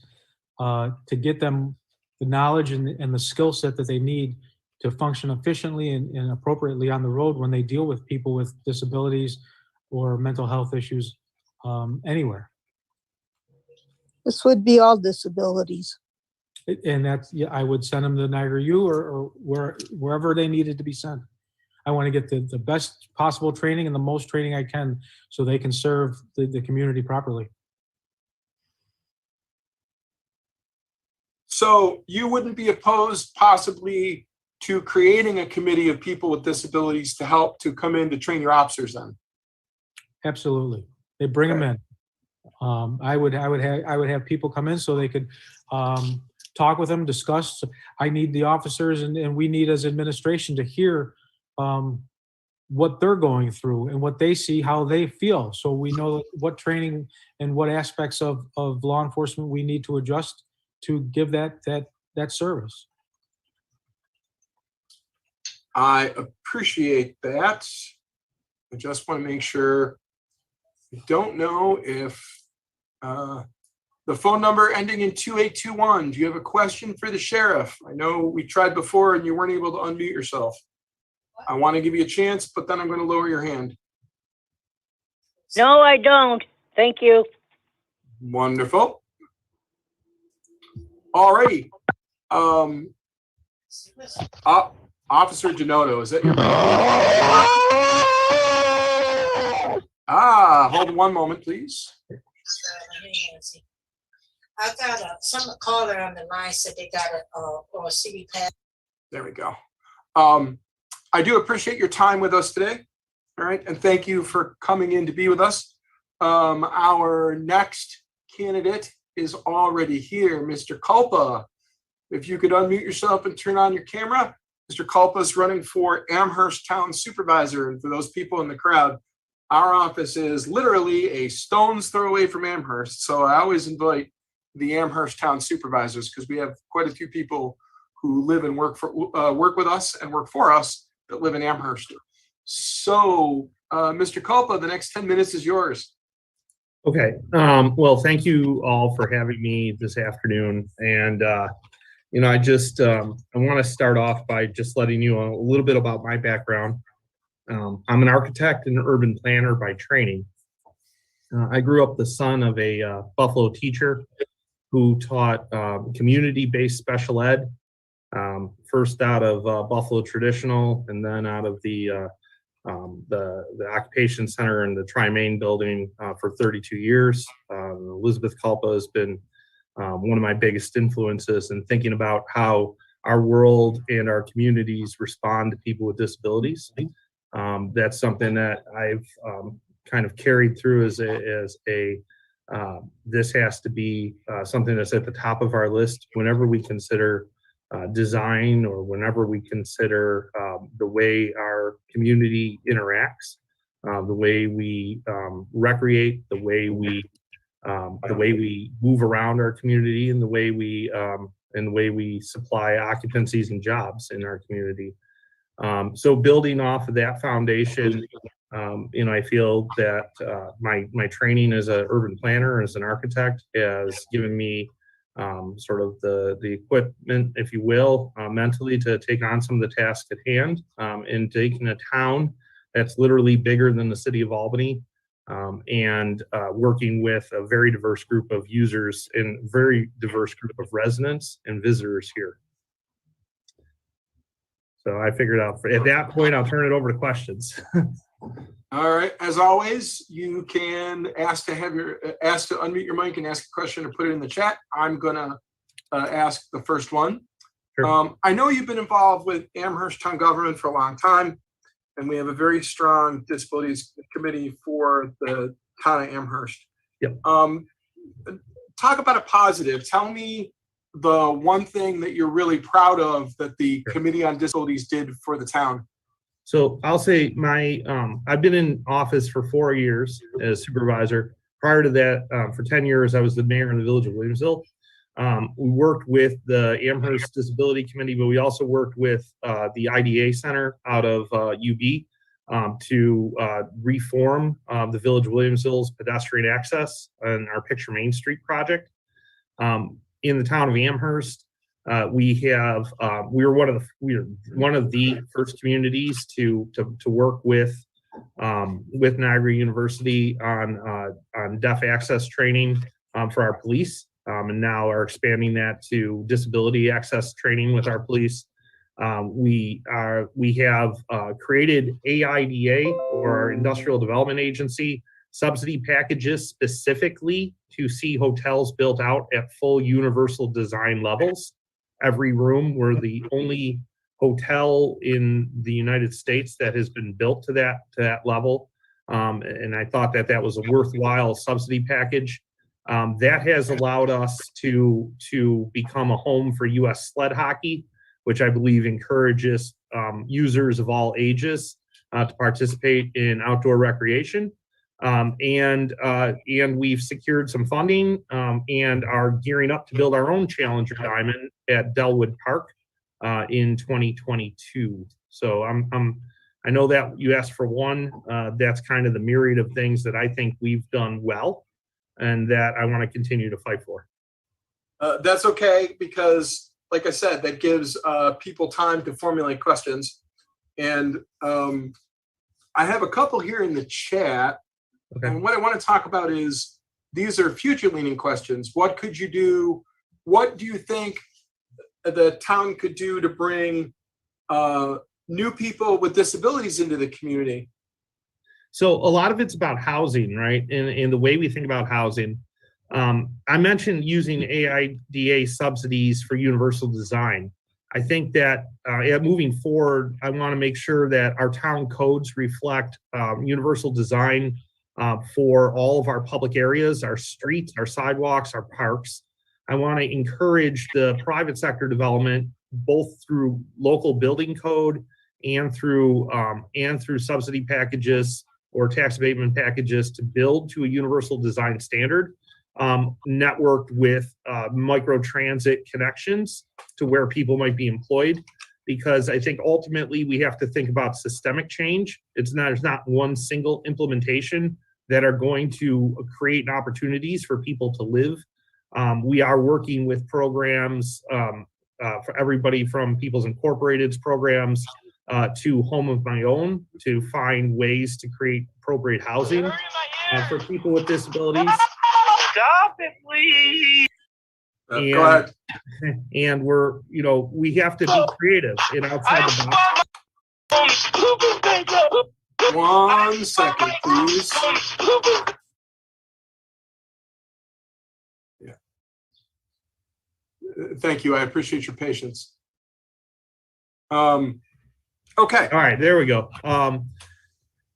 to get them the knowledge and the skill set that they need to function efficiently and appropriately on the road when they deal with people with disabilities or mental health issues anywhere. This would be all disabilities. And that's, yeah, I would send them to Niagara U or wherever they needed to be sent. I want to get the best possible training and the most training I can so they can serve the community properly. So you wouldn't be opposed possibly to creating a committee of people with disabilities to help to come in to train your officers then? Absolutely. They bring them in. I would have people come in so they could talk with them, discuss. I need the officers and we need as administration to hear what they're going through and what they see, how they feel. So we know what training and what aspects of law enforcement we need to adjust to give that service. I appreciate that. I just want to make sure. I don't know if the phone number ending in 2821. Do you have a question for the sheriff? I know we tried before and you weren't able to unmute yourself. I want to give you a chance, but then I'm going to lower your hand. No, I don't. Thank you. Wonderful. All righty. Officer Genoto, is that your hold one moment, please. I got some caller on the line said they got a city pass. There we go. I do appreciate your time with us today. All right, and thank you for coming in to be with us. Our next candidate is already here, Mr. Culpa. If you could unmute yourself and turn on your camera. Mr. Culpa is running for Amherst Town Supervisor. And for those people in the crowd, our office is literally a stone's throw away from Amherst. So I always invite the Amherst Town Supervisors because we have quite a few people who live and work with us and work for us that live in Amherst. So, Mr. Culpa, the next 10 minutes is yours. Okay. Well, thank you all for having me this afternoon. And, you know, I want to start off by just letting you know a little bit about my background. I'm an architect and urban planner by training. I grew up the son of a Buffalo teacher who taught community-based special ed, first out of Buffalo Traditional and then out of the Occupation Center in the Tri-Main building for 32 years. Elizabeth Culpa has been one of my biggest influences in thinking about how our world and our communities respond to people with disabilities. That's something that I've kind of carried through as this has to be something that's at the top of our list whenever we consider design or whenever we consider the way our community interacts, the way we recreate, the way we move around our community, and the way we supply occupancies and jobs in our community. So building off of that foundation, you know, I feel that my training as an urban planner, as an architect, has given me sort of the equipment, if you will, mentally to take on some of the tasks at hand, and taking a town that's literally bigger than the city of Albany, and working with a very diverse group of users and very diverse group of residents and visitors here. So I figured out at that point, I'll turn it over to questions. All right. As always, you can ask to unmute your mic and ask a question or put it in the chat. I'm gonna ask the first one. Sure. I know you've been involved with Amherst Town government for a long time, and we have a very strong disabilities committee for the town of Amherst. Yep. Talk about a positive. Tell me the one thing that you're really proud of that the Committee on Disabilities did for the town. So I'll say I've been in office for 4 years as supervisor. Prior to that, for 10 years, I was the mayor in the village of Williamsville. We worked with the Amherst Disability Committee, but we also worked with the IDA Center out of UB to reform the village of Williamsville's pedestrian access and our Picture Main Street project. In the town of Amherst, we were one of the first communities to work with Niagara University on deaf access training for our police, and now are expanding that to disability access training with our police. We have created AIDA, or our Industrial Development Agency, subsidy packages specifically to see hotels built out at full universal design levels. Every room, we're the only hotel in the United States that has been built to that level. And I thought that was a worthwhile subsidy package. That has allowed us to become a home for U.S. sled hockey, which I believe encourages users of all ages to participate in outdoor recreation. And we've secured some funding and are gearing up to build our own Challenger Diamond at Delwood Park in 2022. So I know that you asked for one. That's kind of the myriad of things that I think we've done well and that I want to continue to fight for. That's okay, because like I said, that gives people time to formulate questions. And I have a couple here in the chat. Okay. And what I want to talk about is, these are future leaning questions. What could you do? What do you think the town could do to bring new people with disabilities into the community? So a lot of it's about housing, right? And the way we think about housing. I mentioned using AIDA subsidies for universal design. I think that moving forward, I want to make sure that our town codes reflect universal design for all of our public areas, our streets, our sidewalks, our parks. I want to encourage the private sector development, both through local building code and through subsidy packages or tax abatement packages, to build to a universal design standard, networked with micro transit connections to where people might be employed. Because I think ultimately we have to think about systemic change. There's not one single implementation that are going to create opportunities for people to live. We are working with programs for everybody from People's Incorporated's programs to Home of My Own, to find ways to create appropriate housing for people with disabilities. Stop it, please. Go ahead. And we're, we have to be creative and outside the box. 1 second, please. Yeah. Thank you. I appreciate your patience. Okay. All right, there we go.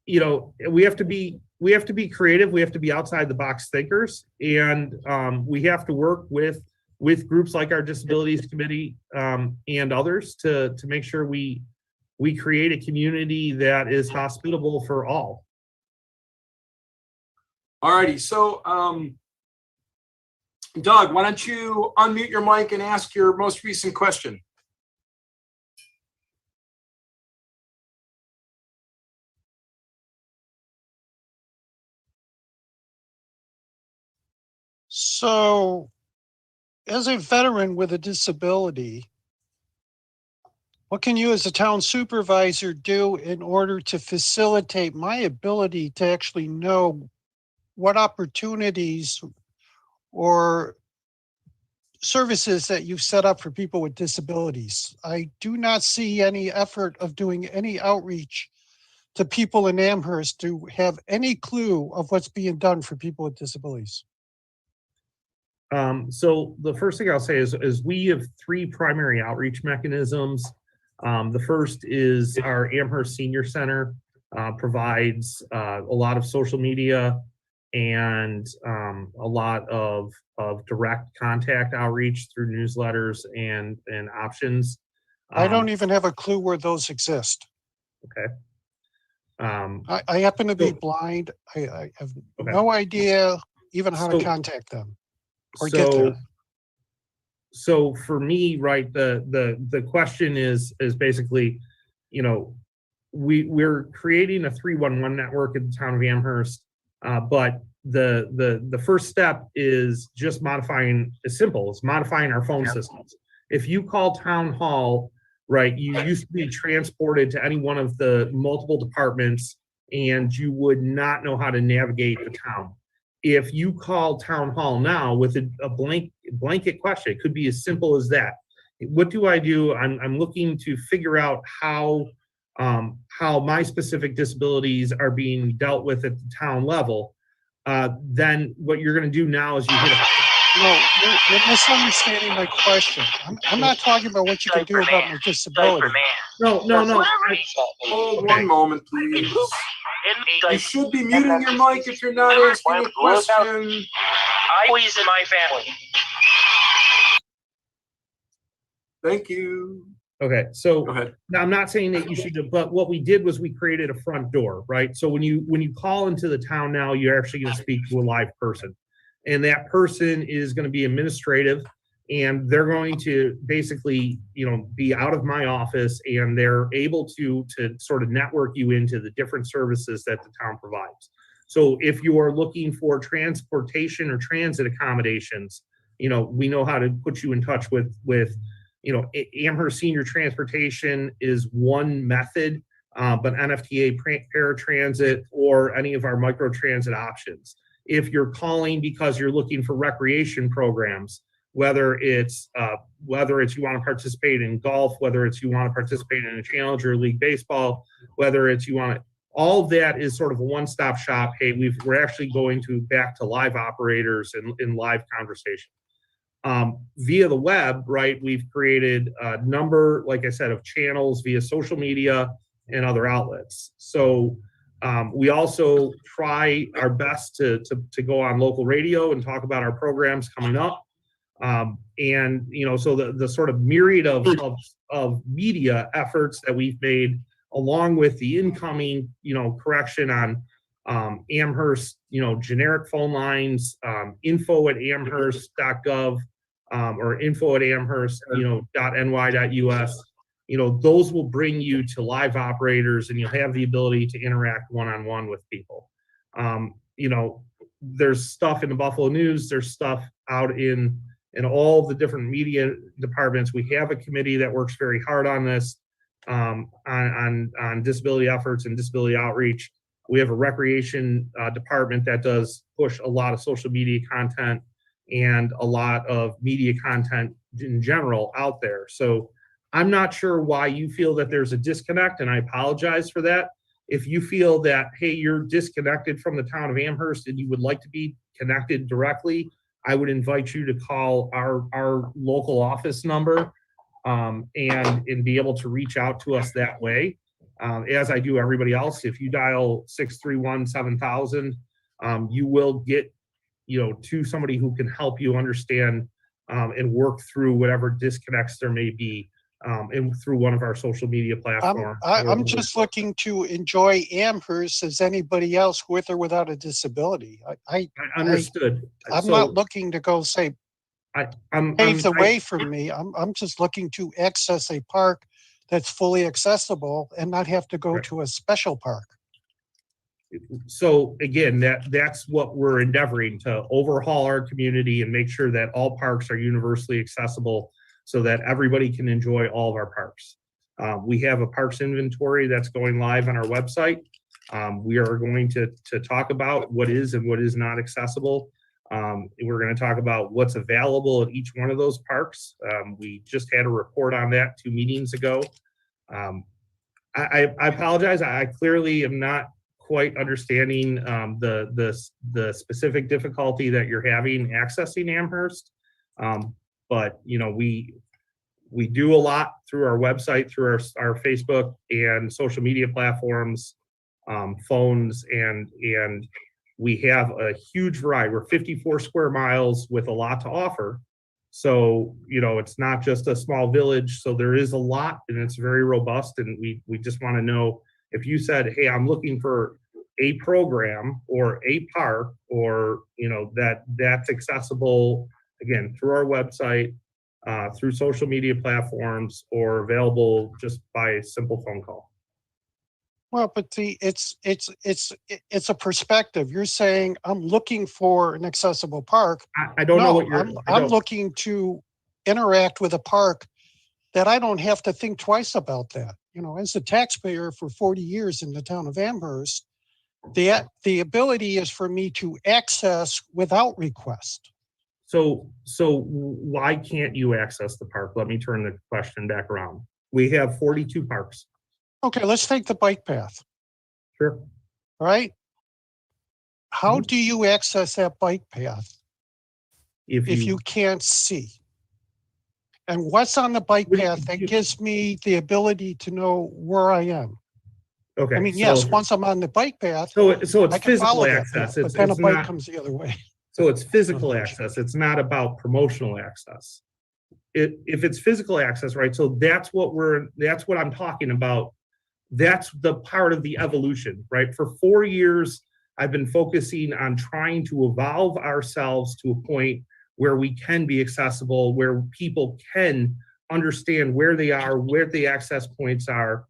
We have to be creative. We have to be outside the box thinkers, and we have to work with groups like our Disabilities Committee and others to make sure we create a community that is hospitable for all. All righty. So, Doug, why don't you unmute your mic and ask your most recent question? So, as a veteran with a disability, what can you as a town supervisor do in order to facilitate my ability to actually know what opportunities or services that you've set up for people with disabilities? I do not see any effort of doing any outreach to people in Amherst to have any clue of what's being done for people with disabilities. So the first thing I'll say is we have 3 primary outreach mechanisms. The first is our Amherst Senior Center provides a lot of social media and a lot of direct contact outreach through newsletters and options. I don't even have a clue where those exist. Okay. I happen to be blind. I have no idea even how to contact them or get there. So for me, right, the question is basically, we're creating a 311 network in the town of Amherst, but the first step is just modifying, as simple as modifying our phone systems. If you call town hall, right, you used to be transported to any one of the multiple departments and you would not know how to navigate the town. If you call town hall now with a blanket question, it could be as simple as that. What do I do? I'm looking to figure out how my specific disabilities are being dealt with at the town level. Then what you're going to do now is you hit a. No, you're misunderstanding my question. I'm not talking about what you can do about my disability. No. Hold one moment, please. You should be muting your mic if you're not asking a question. I always in my family. Thank you. Okay, so Go ahead. now I'm not saying that you should, but what we did was we created a front door, right? So when you call into the town now, you're actually going to speak to a live person, and that person is going to be administrative, and they're going to basically, be out of my office, and they're able to sort of network you into the different services that the town provides. So if you are looking for transportation or transit accommodations, we know how to put you in touch with Amherst Senior Transportation is one method, but NFTA paratransit or any of our micro transit options. If you're calling because you're looking for recreation programs, whether it's you want to participate in golf, whether it's you want to participate in a Challenger League baseball, whether it's you want to, all of that is sort of a one-stop shop. Hey, we're actually going back to live operators and in live conversation. Via the web, right, we've created a number, like I said, of channels via social media and other outlets. So we also try our best to go on local radio and talk about our programs coming up. And, you know, so the sort of myriad of media efforts that we've made, along with the incoming, you know, correction on Amherst, you know, generic phone lines, info@amherst.gov, or info@amherst, you know, .ny.us. You know, those will bring you to live operators, and you'll have the ability to interact one-on-one with people. You know, there's stuff in the Buffalo News, there's stuff out in all the different media departments. We have a committee that works very hard on this, on disability efforts and disability outreach. We have a recreation department that does push a lot of social media content and a lot of media content in general out there. So I'm not sure why you feel that there's a disconnect, and I apologize for that. If you feel that, hey, you're disconnected from the town of Amherst and you would like to be connected directly, I would invite you to call our local office number and be able to reach out to us that way. As I do everybody else, if you dial 631-7000, you will get, you know, to somebody who can help you understand and work through whatever disconnects there may be, and through one of our social media platforms. I'm just looking to enjoy Amherst as anybody else, with or without a disability. I understood. I'm not looking to go say pave the way for me. I'm just looking to access a park that's fully accessible and not have to go to a special park. So again, that's what we're endeavoring to overhaul our community and make sure that all parks are universally accessible, so that everybody can enjoy all of our parks. We have a parks inventory that's going live on our website. We are going to talk about what is and what is not accessible. We're going to talk about what's available at each one of those parks. We just had a report on that 2 meetings ago. I apologize. I clearly am not quite understanding the specific difficulty that you're having accessing Amherst. But you know, we do a lot through our website, through our Facebook and social media platforms, phones, and we have a huge variety. We're 54 square miles with a lot to offer. So, you know, it's not just a small village. So there is a lot, and it's very robust. And we just want to know, if you said, hey, I'm looking for a program or a park, or, you know, that's accessible, again, through our website, through social media platforms, or available just by a simple phone call. Well, but it's a perspective. You're saying I'm looking for an accessible park. I don't know what you're. I'm looking to interact with a park that I don't have to think twice about that. You know, as a taxpayer for 40 years in the town of Amherst, the ability is for me to access without request. So why can't you access the park? Let me turn the question back around. We have 42 parks. Okay, let's take the bike path. Sure. All right. How do you access that bike path if you can't see? And what's on the bike path that gives me the ability to know where I am? Okay. I mean, yes, once I'm on the bike path, so it's I can follow physical that access. path, but then a bike comes the other way. So it's physical access. It's not about promotional access. If it's physical access, right? So that's what I'm talking about. That's the part of the evolution, right? For 4 years, I've been focusing on trying to evolve ourselves to a point where we can be accessible, where people can understand where they are, where the access points are.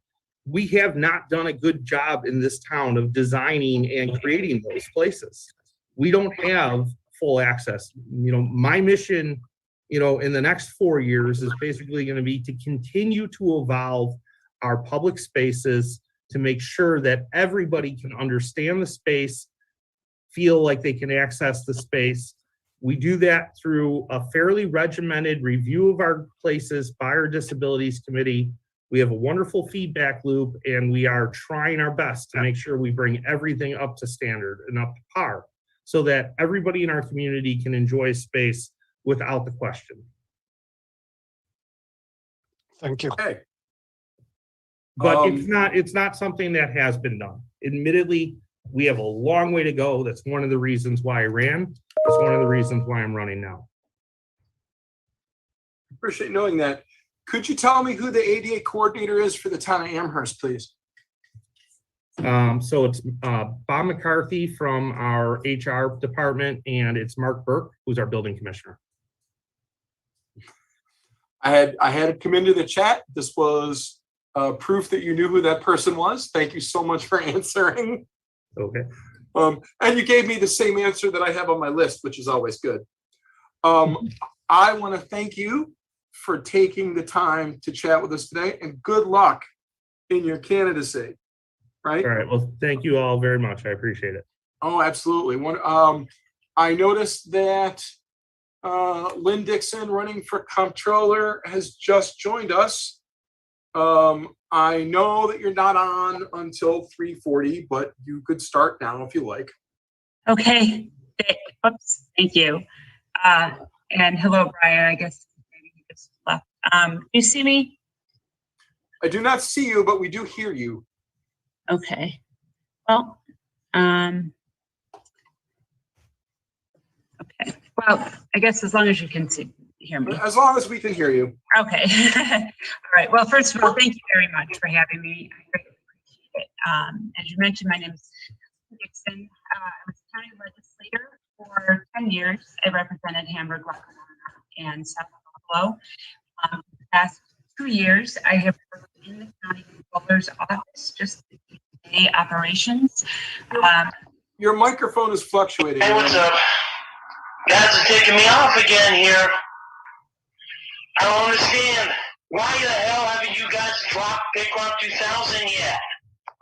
We have not done a good job in this town of designing and creating those places. We don't have full access. You know, my mission, you know, in the next 4 years is basically going to be to continue to evolve our public spaces to make sure that everybody can understand the space, feel like they can access the space. We do that through a fairly regimented review of our places by our disabilities committee. We have a wonderful feedback loop, and we are trying our best to make sure we bring everything up to standard and up to par, so that everybody in our community can enjoy a space without the question. Thank you. Okay. But it's not something that has been done. Admittedly, we have a long way to go. That's one of the reasons why I ran. It's one of the reasons why I'm running now. Appreciate knowing that. Could you tell me who the ADA coordinator is for the town of Amherst, please? So it's Bob McCarthy from our HR department, and it's Mark Burke, who's our building commissioner. I had it come into the chat. This was proof that you knew who that person was. Thank you so much for answering. Okay. And you gave me the same answer that I have on my list, which is always good. I want to thank you for taking the time to chat with us today, and good luck in your candidacy. Right? All right. Well, thank you all very much. I appreciate it. Oh, absolutely. I noticed that Lynn Dixon, running for comptroller, has just joined us. I know that you're not on until 3:40, but you could start now if you like. Okay. Oops. Thank you. And hello, Brian. I guess maybe he just left. You see me? I do not see you, but we do hear you. Okay. Well, okay. Well, I guess as long as you can hear me. As long as we can hear you. Okay. All right. Well, first of all, thank you very much for having me. I greatly appreciate it. As you mentioned, my name is Dixon. I was a county legislator for 10 years. I represented Hamburg, Lackawanna, and South Buffalo. For the past 2 years, I have worked in the county controller's office, just day operations. Your microphone is fluctuating. Hey, what's up? Guys are taking me off again here. I don't understand. Why the hell haven't you guys dropped Pickwalk 2000 yet?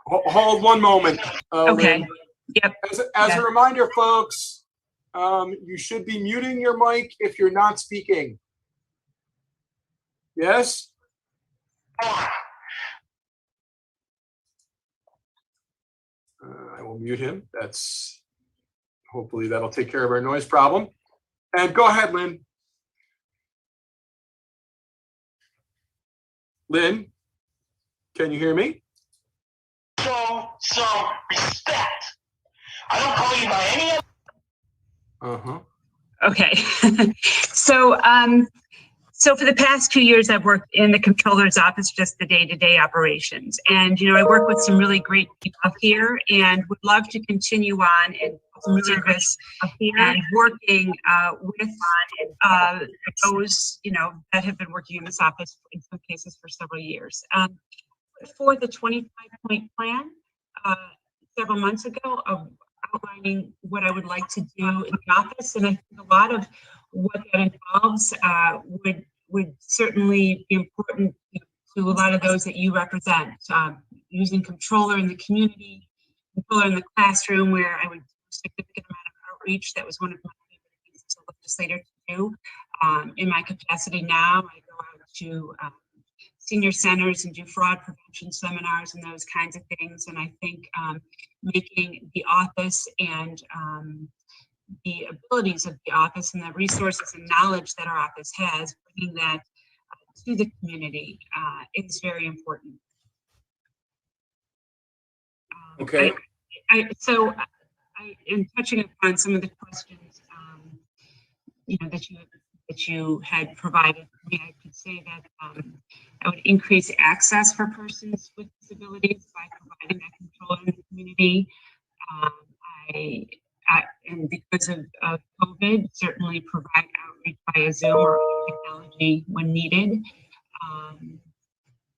Hold one moment. Okay. Lynn. Yep. As a reminder, folks, you should be muting your mic if you're not speaking. Yes? I will mute him. Hopefully that'll take care of our noise problem. And go ahead, Lynn. Lynn, can you hear me? Show some respect. I don't call you by any other. Okay. So for the past 2 years, I've worked in the controller's office, just the day-to-day operations. And, I work with some really great people here and would love to continue on in service and working with those, that have been working in this office in some cases for several years. For the 25-point plan several months ago of outlining what I would like to do in the office, and I think a lot of what that involves would certainly be important to a lot of those that you represent. Using controller in the community, controller in the classroom, where I would do a significant amount of outreach. That was one of my favorite things as a legislator to do. In my capacity now, I go out to senior centers and do fraud prevention seminars and those kinds of things. And I think making the office and the abilities of the office and the resources and knowledge that our office has, bringing that to the community is very important. Okay. So in touching upon some of the questions, that you had provided me, I could say that I would increase access for persons with disabilities by providing that control in the community. And because of COVID, certainly provide outreach via Zoom or technology when needed.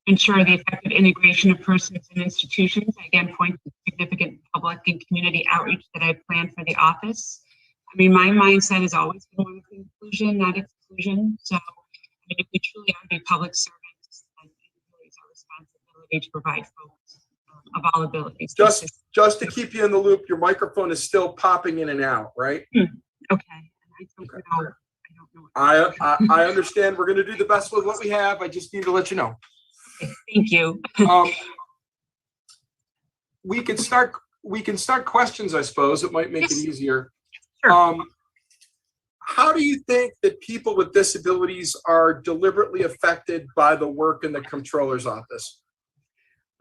Ensure the effective integration of persons and institutions. I again point to significant public and community outreach that I plan for the office. I mean, my mindset has always been one of inclusion, not exclusion. So, if we truly are to be public servants, then it really is our responsibility to provide folks of all abilities. Just to keep you in the loop, your microphone is still popping in and out, right? Okay. I understand. We're going to do the best with what we have. I just need to let you know. Thank you. We can start questions, I suppose. It might make it easier. Sure. how do you think that people with disabilities are deliberately affected by the work in the controller's office?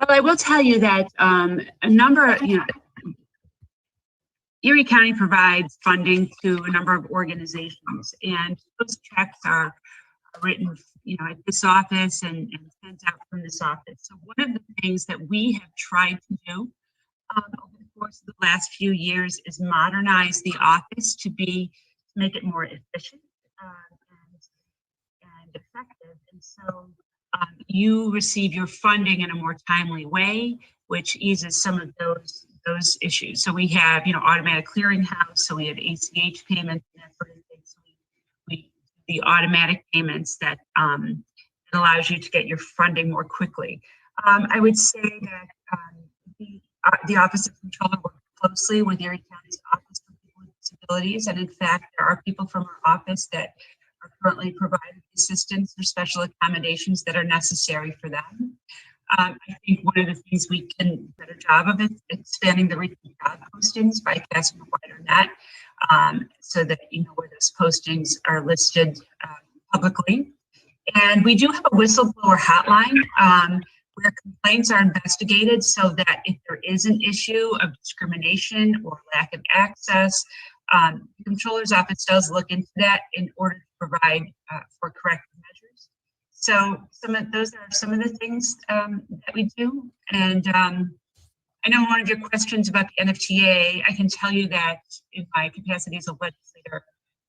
Well, I will tell you that a number of, Erie County provides funding to a number of organizations, and those checks are written, at this office and sent out from this office. So one of the things that we have tried to do over the course of the last few years is modernize the office to make it more efficient and effective. And so you receive your funding in a more timely way, which eases some of those issues. So we have, automatic clearinghouse. So we have ACH payments and that sort of thing. So the automatic payments that allows you to get your funding more quickly. I would say that the Office of Controller works closely with Erie County's Office for People with Disabilities, and in fact, there are people from our office that are currently providing assistance or special accommodations that are necessary for them. I think one of the things we can do a better job of is expanding the reach of job postings by casting a wider net, so that where those postings are listed publicly. And we do have a whistleblower hotline where complaints are investigated, so that if there is an issue of discrimination or lack of access, the Controller's Office does look into that in order to provide for corrective measures. So those are some of the things that we do. And I know one of your questions about the NFTA, I can tell you that in my capacity as a legislator,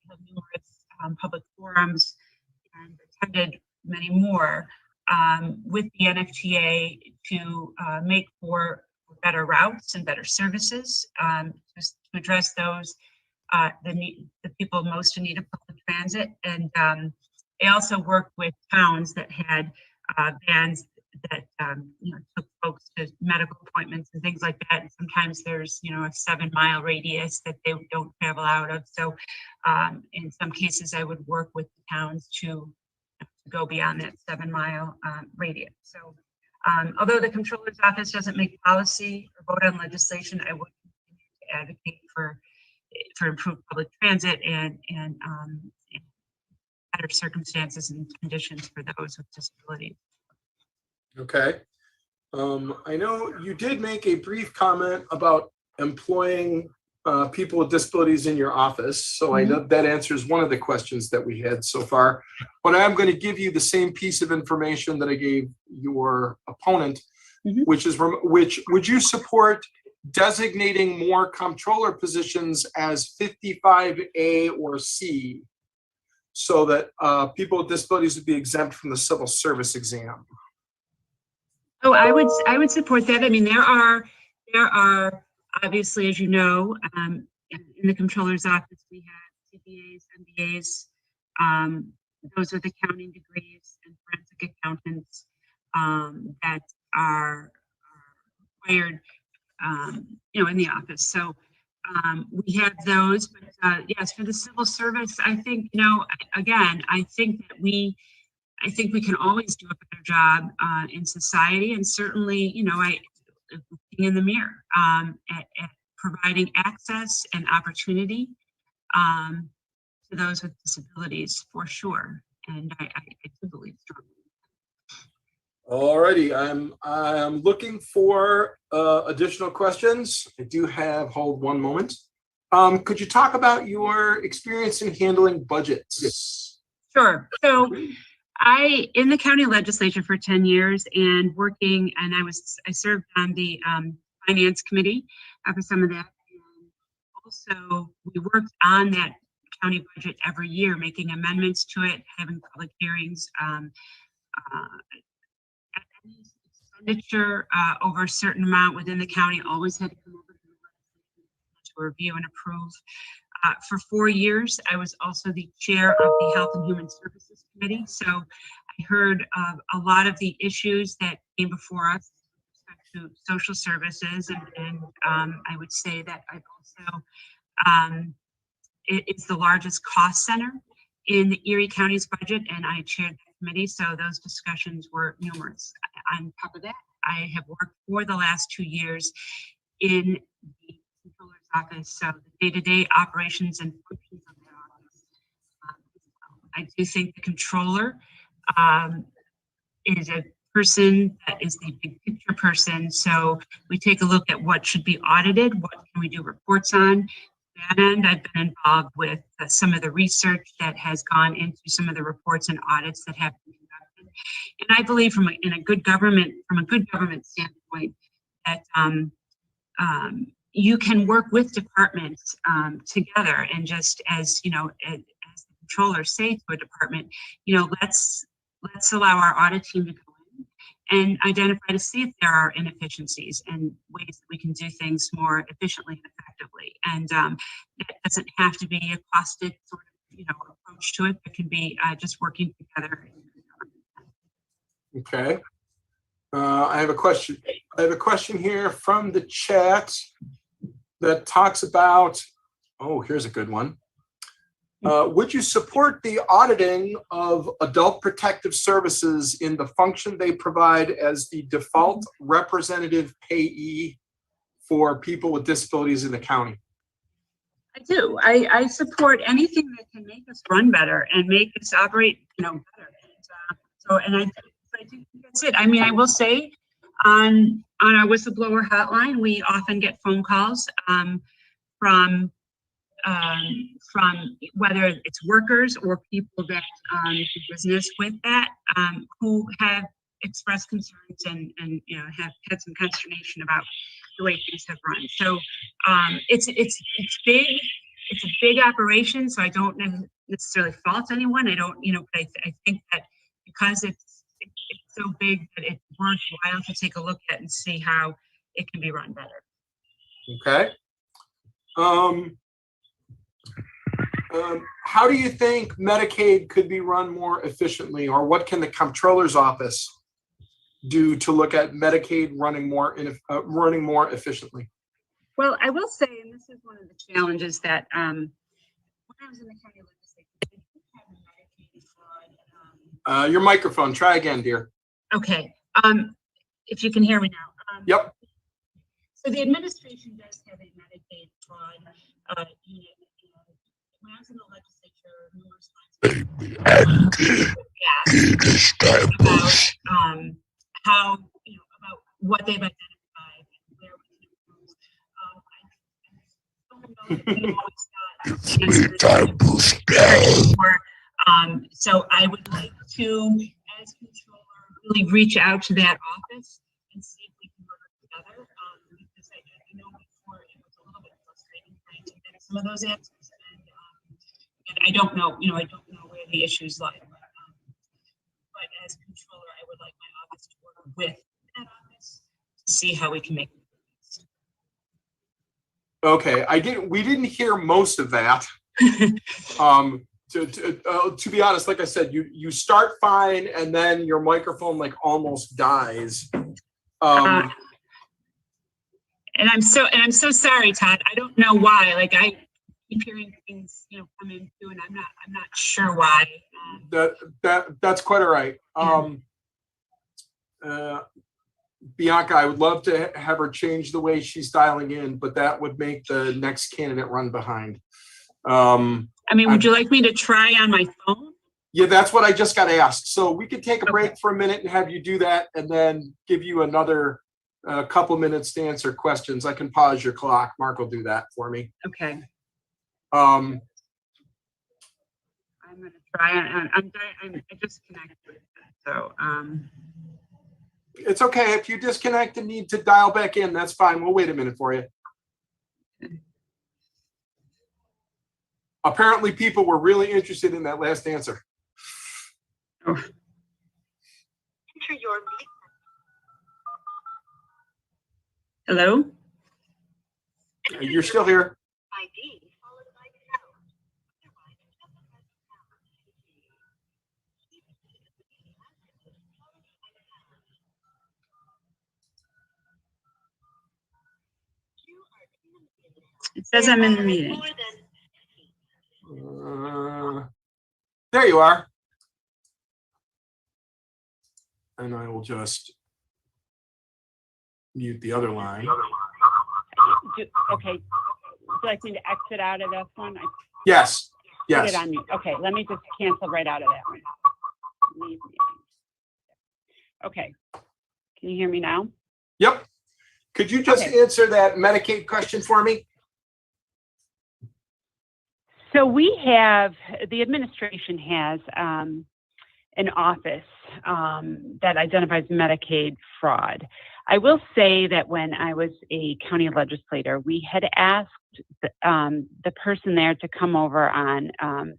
I have numerous public forums and attended many more with the NFTA to make for better routes and better services, just to address those, the people most in need of public transit. And I also worked with towns that had vans that took folks to medical appointments and things like that. And sometimes there's a 7-mile radius that they don't travel out of. So in some cases, I would work with the towns to go beyond that 7-mile radius. So although the Controller's Office doesn't make policy or vote on legislation, I would continue to advocate for improved public transit and better circumstances and conditions for those with disabilities. Okay. I know you did make a brief comment about employing people with disabilities in your office. So I know that answers one of the questions that we had so far. But I'm going to give you the same piece of information that I gave your opponent, which would you support designating more comptroller positions as 55A or C, so that people with disabilities would be exempt from the civil service exam? Oh, I would support that. I mean, there are obviously, as you know, in the Controller's Office, we have CPAs, MBAs, those with accounting degrees, and forensic accountants that are required, in the office. So we have those, but yes, for the civil service, I think, again, I think we can always do a better job in society, and certainly, looking in the mirror at providing access and opportunity to those with disabilities, for sure. And I do believe strongly. All righty, I'm looking for additional questions. I do have, hold one moment. Could you talk about your experience in handling budgets? Sure. So in the county legislature for 10 years and I served on the finance committee for some of that. And also we worked on that county budget every year, making amendments to it, having public hearings. Any expenditure over a certain amount within the county always had to come over to review and approve. For 4 years, I was also the chair of the Health and Human Services Committee. So I heard a lot of the issues that came before us with respect to social services. And I would say that I've also, it's the largest cost center in the Erie County's budget, and I chaired that committee. So those discussions were numerous. On top of that, I have worked for the last 2 years in the Controller's Office, so the day-to-day operations and functions of the office I do think the controller is a person that is the big picture person. So we take a look at what should be audited, what can we do reports on. To that end, I've been involved with some of the research that has gone into some of the reports and audits that have been conducted. And I believe from a good government standpoint that you can work with departments together, and just as you know, as the controllers say to a department, you know, let's allow our audit team to go in and identify to see if there are inefficiencies and ways that we can do things more efficiently and effectively. And it doesn't have to be a costed sort of, you know, approach to it. It can be just working together. Okay. I have a question. I have a question here from the chat that talks about, oh, here's a good one. Would you support the auditing of adult protective services in the function they provide as the default representative payee for people with disabilities in the county? I do. I support anything that can make us run better and make us operate, you know, better. And I think that's it. I mean, I will say on our whistleblower hotline, we often get phone calls from whether it's workers or people that do business with that who have expressed concerns and you know, have had some consternation about the way things have run. So it's big. It's a big operation, so I don't necessarily fault anyone. I don't, you know, but I think that because it's so big that it's worthwhile to take a look at and see how it can be run better. Okay. How do you think Medicaid could be run more efficiently, or what can the comptroller's office do to look at Medicaid running more efficiently? Well, I will say, and this is one of the challenges that when I was in the county legislature, I did have Medicaid fraud. Your microphone. Try again, dear. Okay. If you can hear me now. Yep. So the administration does have a Medicaid fraud unit. When I was in the legislature, numerous times about how, you know, about what they've identified and where we can improve. So I would like to, as controller, really reach out to that office and see if we can work together. Because I know before it was a little bit frustrating trying to get some of those answers. And I don't know, you know, I don't know where the issues lie. But as controller, I would like my office to work with that office to see how we can make it. Okay, we didn't hear most of that. To be honest, like I said, you start fine and then your microphone like almost dies. And I'm so sorry, Todd. I don't know why. Like I keep hearing things, you know, come in too, and I'm not sure why. That's quite all right. Bianca, I would love to have her change the way she's dialing in, but that would make the next candidate run behind. I mean, would you like me to try on my phone? Yeah, that's what I just got asked. So we could take a break for a minute and have you do that, and then give you another couple minutes to answer questions. I can pause your clock. Mark will do that for me. Okay. I'm going to try. I just connected. So. It's okay. If you disconnect and need to dial back in, that's fine. We'll wait a minute for you. Apparently, people were really interested in that last answer. Oh. Hello? You're still here. It says I'm in the meeting. There you are. And I will just mute the other line. Okay. Would you like me to exit out of this one? Yes. Yes. it on mute. Okay, let me just cancel right out of that one. Leave meeting. Okay, can you hear me now? Yep. Could you just Okay. answer that Medicaid question for me? So we have, the administration has an office that identifies Medicaid fraud. I will say that when I was a county legislator, we had asked the person there to come over on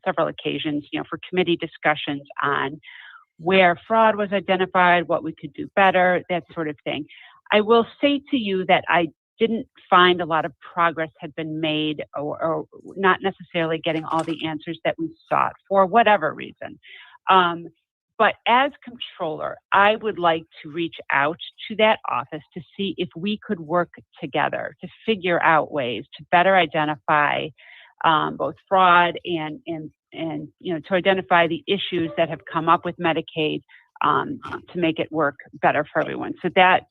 several occasions, for committee discussions on where fraud was identified, what we could do better, that sort of thing. I will say to you that I didn't find a lot of progress had been made, or not necessarily getting all the answers that we sought for whatever reason. But as controller, I would like to reach out to that office to see if we could work together to figure out ways to better identify both fraud and to identify the issues that have come up with Medicaid to make it work better for everyone. So that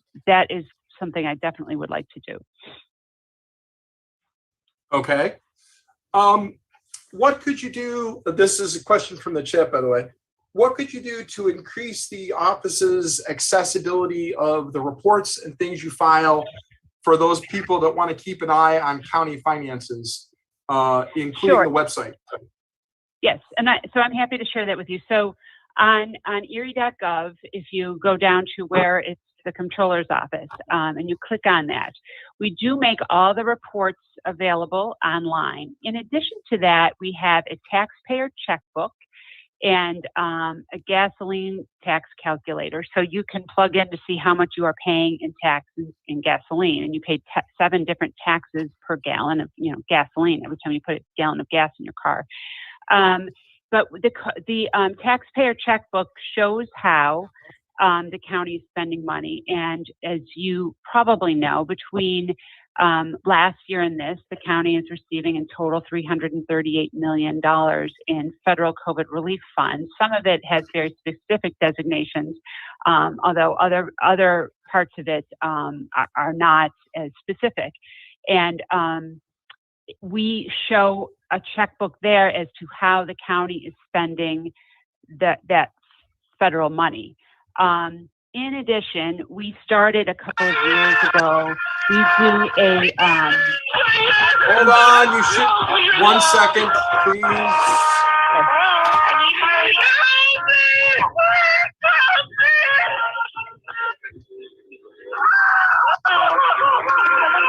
is something I definitely would like to do. Okay. What could you do? This is a question from the chat, by the way. What could you do to increase the office's accessibility of the reports and things you file for those people that want to keep an eye on county finances, including Sure. the website? Yes, and so I'm happy to share that with you. So on erie.gov, if you go down to where it's the controller's office and you click on that, we do make all the reports available online. In addition to that, we have a taxpayer checkbook and a gasoline tax calculator. So you can plug in to see how much you are paying in taxes in gasoline, and you pay 7 different taxes per gallon of gasoline every time you put a gallon of gas in your car. But the taxpayer checkbook shows how the county is spending money. And as you probably know, between last year and this, the county is receiving in total $338 million in federal COVID relief funds. Some of it has very specific designations, although other parts of it are not as specific. And we show a checkbook there as to how the county is spending that federal money. In addition, we started a couple of years ago, we do a... Hold on, you should, 1 second, please.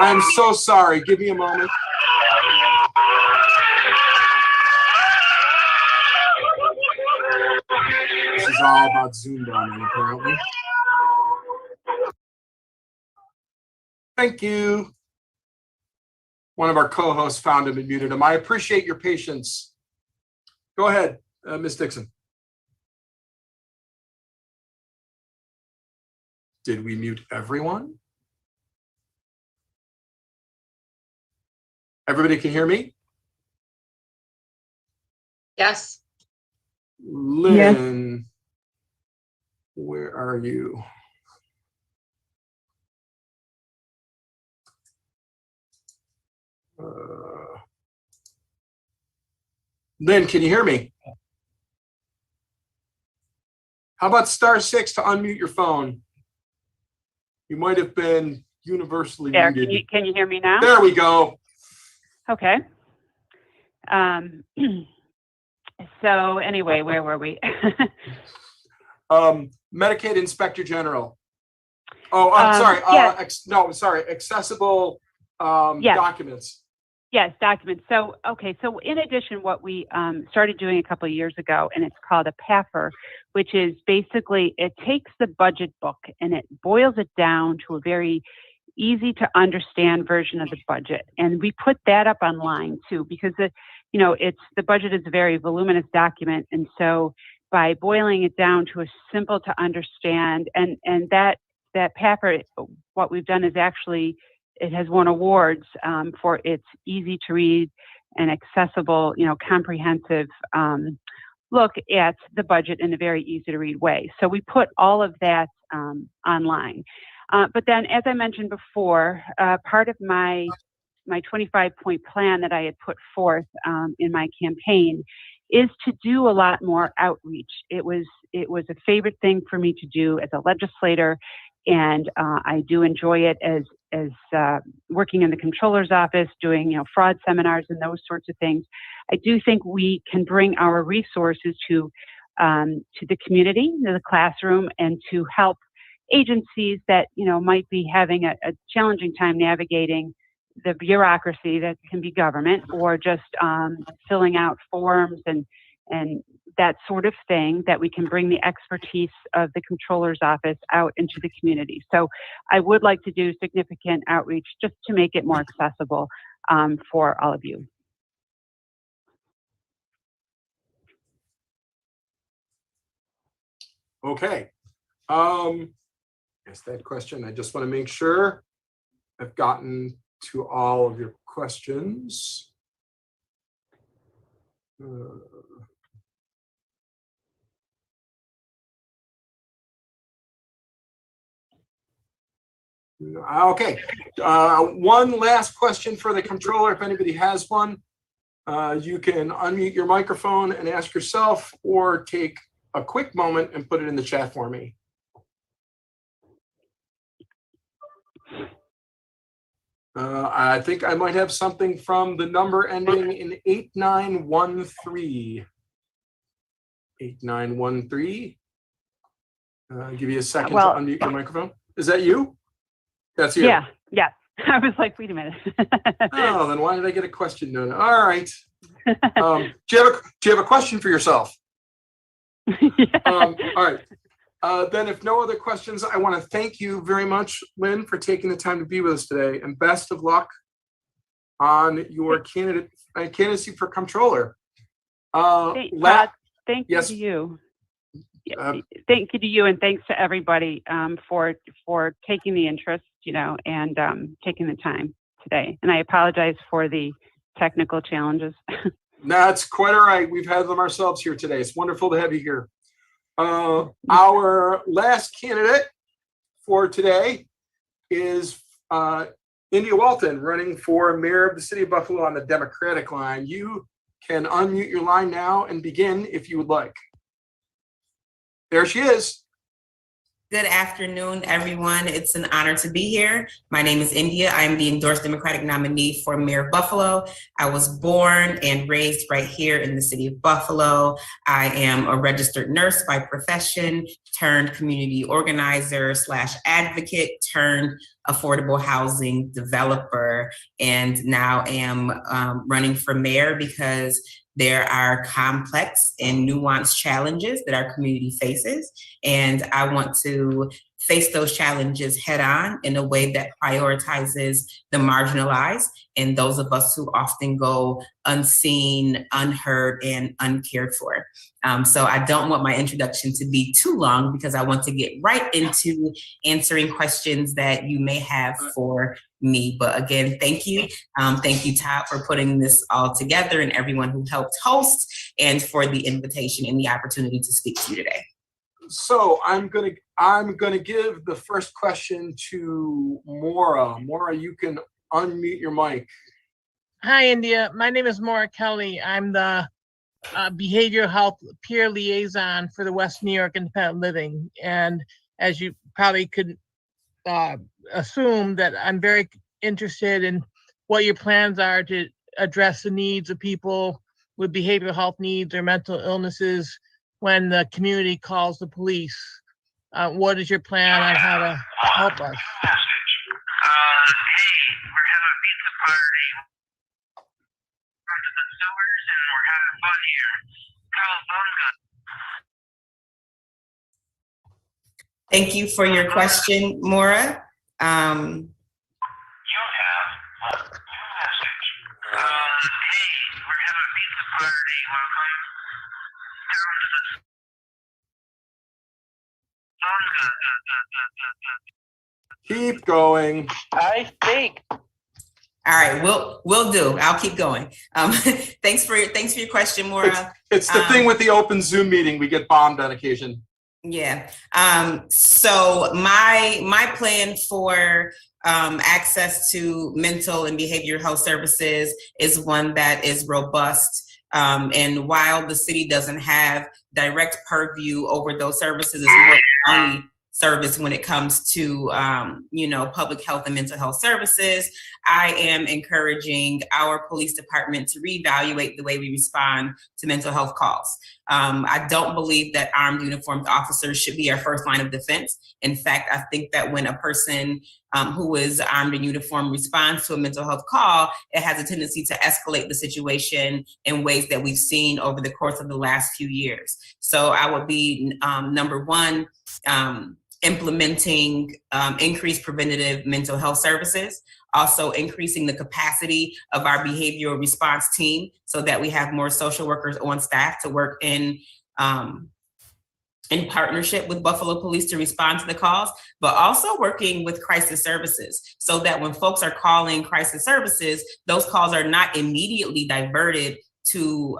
I'm so sorry, give me a moment. This is all about Zoom bombing, apparently. Thank you. One of our co-hosts found him and muted him. I appreciate your patience. Go ahead, Ms. Dixon. Did we mute everyone? Everybody can hear me? Yes. Lynn, where are you? Lynn, can you hear me? How about *6 to unmute your phone? You might have been universally There, muted. can you hear me now? There we go. Okay. So anyway, where were we? Medicaid Inspector General. Oh, I'm sorry. Yes. Accessible Yes. documents. Yes, documents. So, okay. So in addition, what we started doing a couple of years ago, and it's called a PAFR, which is basically, it takes the budget book and it boils it down to a very easy to understand version of the budget. And we put that up online too, because the budget is a very voluminous document. And so by boiling it down to a simple to understand, and that PAFR, what we've done is actually, it has won awards for its easy to read and accessible, comprehensive look at the budget in a very easy to read way. So we put all of that online. But then, as I mentioned before, part of my my 25-point plan that I had put forth in my campaign is to do a lot more outreach. It was a favorite thing for me to do as a legislator, and I do enjoy it as working in the comptroller's office, doing fraud seminars and those sorts of things. I do think we can bring our resources to the community, to the classroom, and to help agencies that might be having a challenging time navigating the bureaucracy that can be government, or just filling out forms and that sort of thing, that we can bring the expertise of the comptroller's office out into the community. So I would like to do significant outreach just to make it more accessible for all of you. Okay. Yes, that question. I just want to make sure I've gotten to all of your questions. Okay. One last question for the comptroller. If anybody has one, you can unmute your microphone and ask yourself, or take a quick moment and put it in the chat for me. I think I might have something from the number ending in 8913. 8913. Give you a second to unmute your microphone. Is that you? That's you. Yeah. Yes. I was like, wait a minute. Oh, then why did I get a question? No. All right. Do you have a question for yourself? Yeah. All right. Then if no other questions, I want to thank you very much, Lynn, for taking the time to be with us today, and best of luck on your candidacy for comptroller. Thank you to you. Thank you to you, and thanks to everybody for taking the interest, and taking the time today. And I apologize for the technical challenges. That's quite all right. We've had them ourselves here today. It's wonderful to have you here. Our last candidate for today is India Walton, running for mayor of the city of Buffalo on the Democratic line. You can unmute your line now and begin if you would like. There she is. Good afternoon, everyone. It's an honor to be here. My name is India. I am the endorsed Democratic nominee for Mayor of Buffalo. I was born and raised right here in the city of Buffalo. I am a registered nurse by profession, turned community organizer / advocate, turned affordable housing developer, and now am running for mayor because there are complex and nuanced challenges that our community faces, and I want to face those challenges head on in a way that prioritizes the marginalized and those of us who often go unseen, unheard, and uncared for. So I don't want my introduction to be too long, because I want to get right into answering questions that you may have for me. But again, thank you. Thank you, Todd, for putting this all together, and everyone who helped host, and for the invitation and the opportunity to speak to you today. So I'm gonna give the first question to Maura. Maura, you can unmute your mic. Hi, India. My name is Maura Kelly. I'm the behavioral health peer liaison for the West New York Independent Living. And as you probably could assume, that I'm very interested in what your plans are to address the needs of people with behavioral health needs or mental illnesses when the community calls the police. What is your plan on how to help us? Hey, we're having a pizza party. We're to the sewers and we're having fun here. Cowabunga. Thank you for your question, Maura. You have a message. Hey, we're having a pizza party. Welcome down to the Keep going. I think. All right, we'll do. I'll keep going. Thanks for your question, Maura. It's the thing with the open Zoom meeting. We get bombed on occasion. Yeah. So my plan for access to mental and behavioral health services is one that is robust. And while the city doesn't have direct purview over those services, it's more county service when it comes to, public health and mental health services. I am encouraging our police department to reevaluate the way we respond to mental health calls. I don't believe that armed uniformed officers should be our first line of defense. In fact, I think that when a person who is armed and uniformed responds to a mental health call, it has a tendency to escalate the situation in ways that we've seen over the course of the last few years. So I would be, number one, implementing increased preventative mental health services, also increasing the capacity of our behavioral response team so that we have more social workers on staff to work in partnership with Buffalo Police to respond to the calls, but also working with crisis services so that when folks are calling crisis services, those calls are not immediately diverted to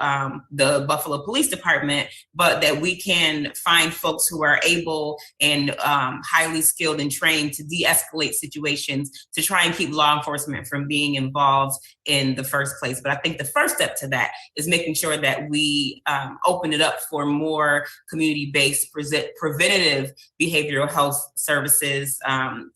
the Buffalo Police Department, but that we can find folks who are able and highly skilled and trained to de-escalate situations to try and keep law enforcement from being involved in the first place. But I think the first step to that is making sure that we open it up for more community-based preventative behavioral health services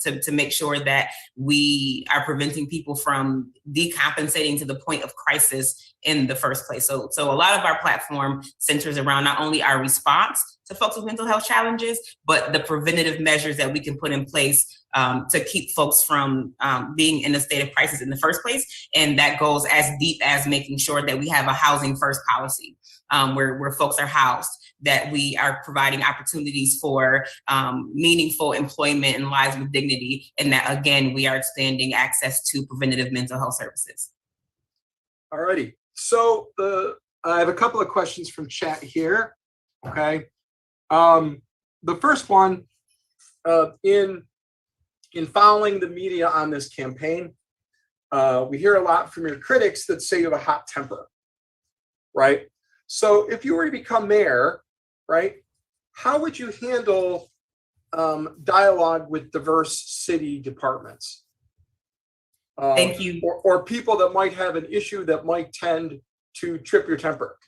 to make sure that we are preventing people from decompensating to the point of crisis in the first place. So a lot of our platform centers around not only our response to folks with mental health challenges, but the preventative measures that we can put in place to keep folks from being in a state of crisis in the first place. And that goes as deep as making sure that we have a housing first policy where folks are housed, that we are providing opportunities for meaningful employment and lives with dignity, and that, again, we are expanding access to preventative mental health services. All righty. So I have a couple of questions from chat here. Okay. The first one, in following the media on this campaign, we hear a lot from your critics that say you have a hot temper, right? So if you were to become mayor, right, how would you handle dialogue with diverse city departments? Thank you. Or people that might have an issue that might tend to trip your temper?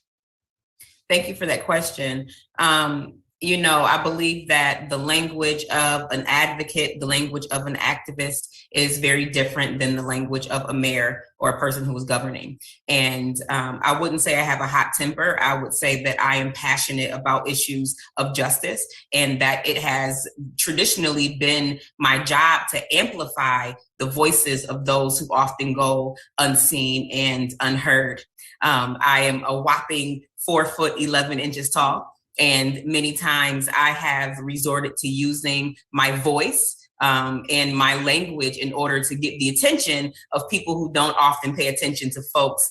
Thank you for that question. I believe that the language of an advocate, the language of an activist is very different than the language of a mayor or a person who is governing. And I wouldn't say I have a hot temper. I would say that I am passionate about issues of justice, and that it has traditionally been my job to amplify the voices of those who often go unseen and unheard. I am a whopping 4'11" tall. And many times I have resorted to using my voice and my language in order to get the attention of people who don't often pay attention to folks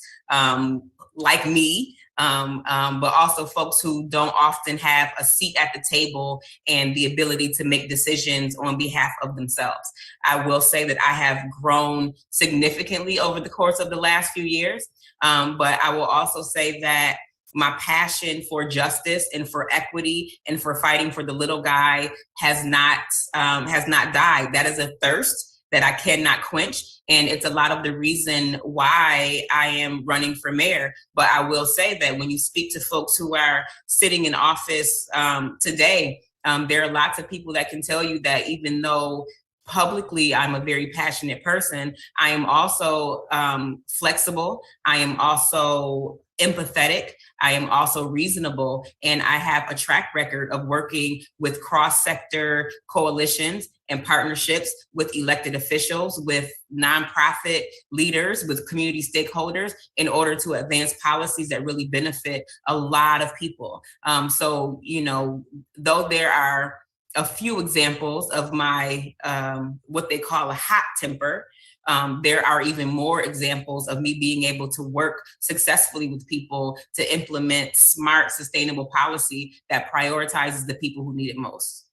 like me, but also folks who don't often have a seat at the table and the ability to make decisions on behalf of themselves. I will say that I have grown significantly over the course of the last few years, but I will also say that my passion for justice and for equity and for fighting for the little guy has not died. That is a thirst that I cannot quench. And it's a lot of the reason why I am running for mayor. But I will say that when you speak to folks who are sitting in office today, there are lots of people that can tell you that even though publicly I'm a very passionate person, I am also flexible. I am also empathetic. I am also reasonable, and I have a track record of working with cross-sector coalitions and partnerships with elected officials, with nonprofit leaders, with community stakeholders in order to advance policies that really benefit a lot of people. So, though there are a few examples of my, what they call a hot temper, there are even more examples of me being able to work successfully with people to implement smart, sustainable policy that prioritizes the people who need it most.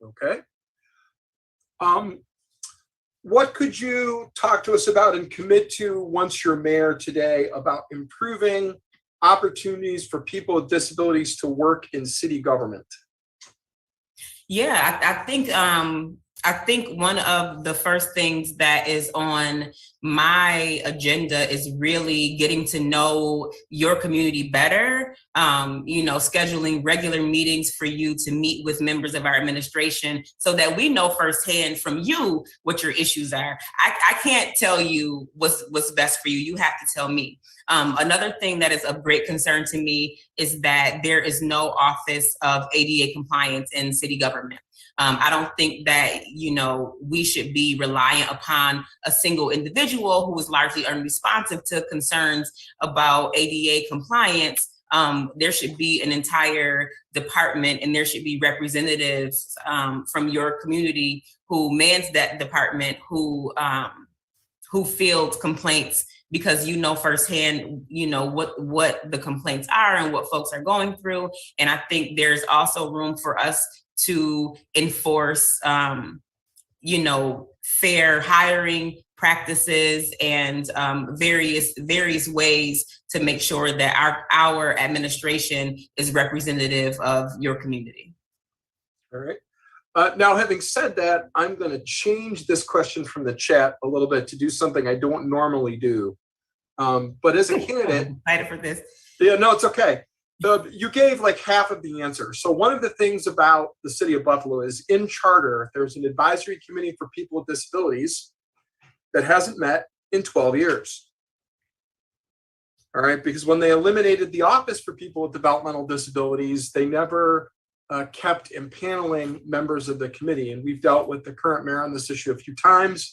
Okay. What could you talk to us about and commit to once you're mayor today about improving opportunities for people with disabilities to work in city government? Yeah, I think I think one of the first things that is on my agenda is really getting to know your community better. Scheduling regular meetings for you to meet with members of our administration so that we know firsthand from you what your issues are. I can't tell you what's best for you. You have to tell me. Another thing that is of great concern to me is that there is no office of ADA compliance in city government. I don't think that, we should be reliant upon a single individual who is largely unresponsive to concerns about ADA compliance. There should be an entire department, and there should be representatives from your community who mans that department, who fields complaints, because firsthand, what the complaints are and what folks are going through. And I think there's also room for us to enforce, fair hiring practices and various ways to make sure that our administration is representative of your community. All right. Now, having said that, I'm going to change this question from the chat a little bit to do something I don't normally do. But as a candidate, I'm excited for this. Yeah, no, it's okay. You gave like half of the answer. So one of the things about the city of Buffalo is in charter, there's an advisory committee for people with disabilities that hasn't met in 12 years. All right, because when they eliminated the office for people with developmental disabilities, they never kept impaneling members of the committee. And we've dealt with the current mayor on this issue a few times.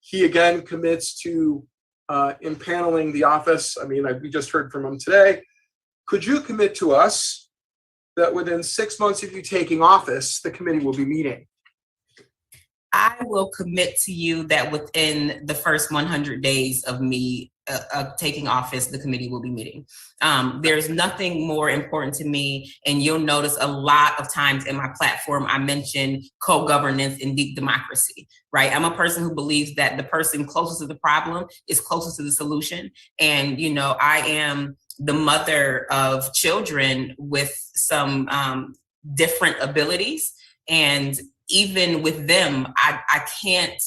He again commits to impaneling the office. I mean, we just heard from him today. Could you commit to us that within 6 months of you taking office, the committee will be meeting? I will commit to you that within the first 100 days of me taking office, the committee will be meeting. There's nothing more important to me, and you'll notice a lot of times in my platform, I mention co-governance and deep democracy, right? I'm a person who believes that the person closest to the problem is closest to the solution. And, I am the mother of children with some different abilities. And even with them, I can't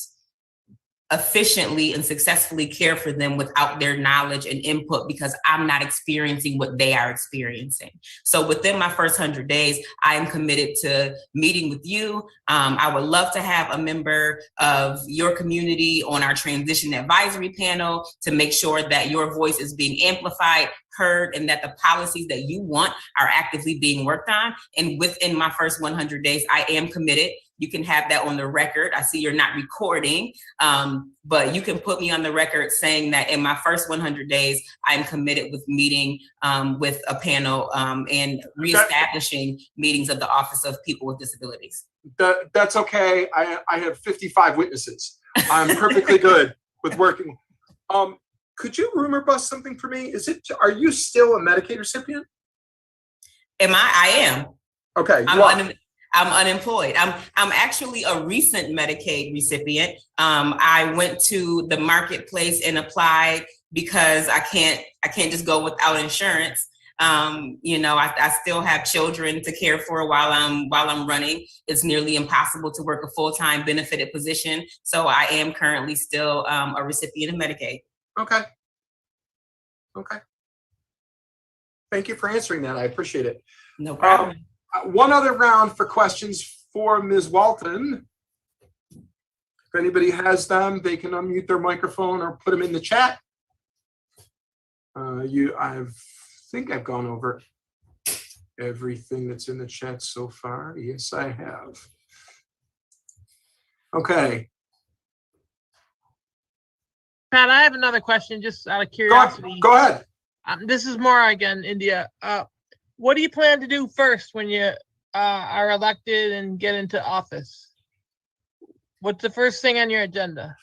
efficiently and successfully care for them without their knowledge and input, because I'm not experiencing what they are experiencing. So within my first 100 days, I am committed to meeting with you. I would love to have a member of your community on our transition advisory panel to make sure that your voice is being amplified, heard, and that the policies that you want are actively being worked on. And within my first 100 days, I am committed. You can have that on the record. I see you're not recording, but you can put me on the record saying that in my first 100 days, I'm committed with meeting with a panel and reestablishing meetings of the Office of People with Disabilities. That's okay. I have 55 witnesses. I'm perfectly good with working. Could you rumor bust something for me? Are you still a Medicaid recipient? Am I? I am. Okay. I'm unemployed. I'm actually a recent Medicaid recipient. I went to the marketplace and applied because I can't just go without insurance. I still have children to care for while I'm running. It's nearly impossible to work a full-time benefited position. So I am currently still a recipient of Medicaid. Okay. Thank you for answering that. I appreciate it. No problem. One other round for questions for Ms. Walton. If anybody has them, they can unmute their microphone or put them in the chat. I think I've gone over everything that's in the chat so far. Yes, I have. Okay. Pat, I have another question just out of curiosity. Go ahead. This is more again, India. What do you plan to do first when you are elected and get into office? What's the first thing on your agenda?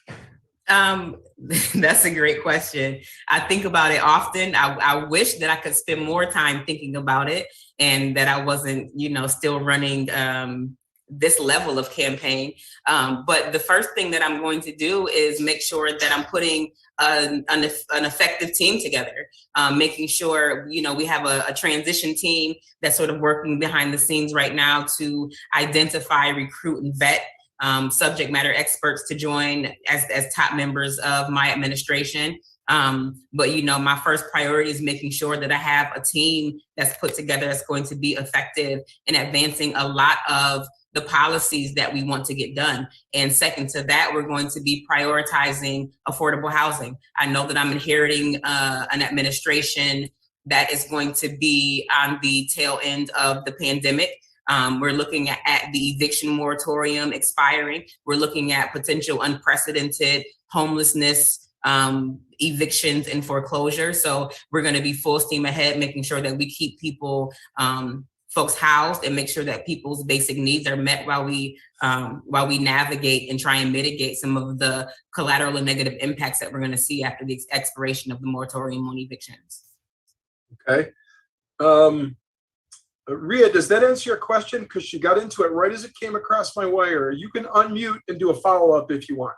That's a great question. I think about it often. I wish that I could spend more time thinking about it and that I wasn't, still running this level of campaign. But the first thing that I'm going to do is make sure that I'm putting an effective team together, making sure, we have a transition team that's sort of working behind the scenes right now to identify, recruit, and vet subject matter experts to join as top members of my administration. But my first priority is making sure that I have a team that's put together that's going to be effective in advancing a lot of the policies that we want to get done. And second to that, we're going to be prioritizing affordable housing. I know that I'm inheriting an administration that is going to be on the tail end of the pandemic. We're looking at the eviction moratorium expiring. We're looking at potential unprecedented homelessness, evictions and foreclosure. So we're going to be full steam ahead, making sure that we keep people, folks housed, and make sure that people's basic needs are met while we navigate and try and mitigate some of the collateral and negative impacts that we're going to see after the expiration of the moratorium on evictions. Okay. Rhea, does that answer your question? Because she got into it right as it came across my wire. You can unmute and do a follow-up if you want.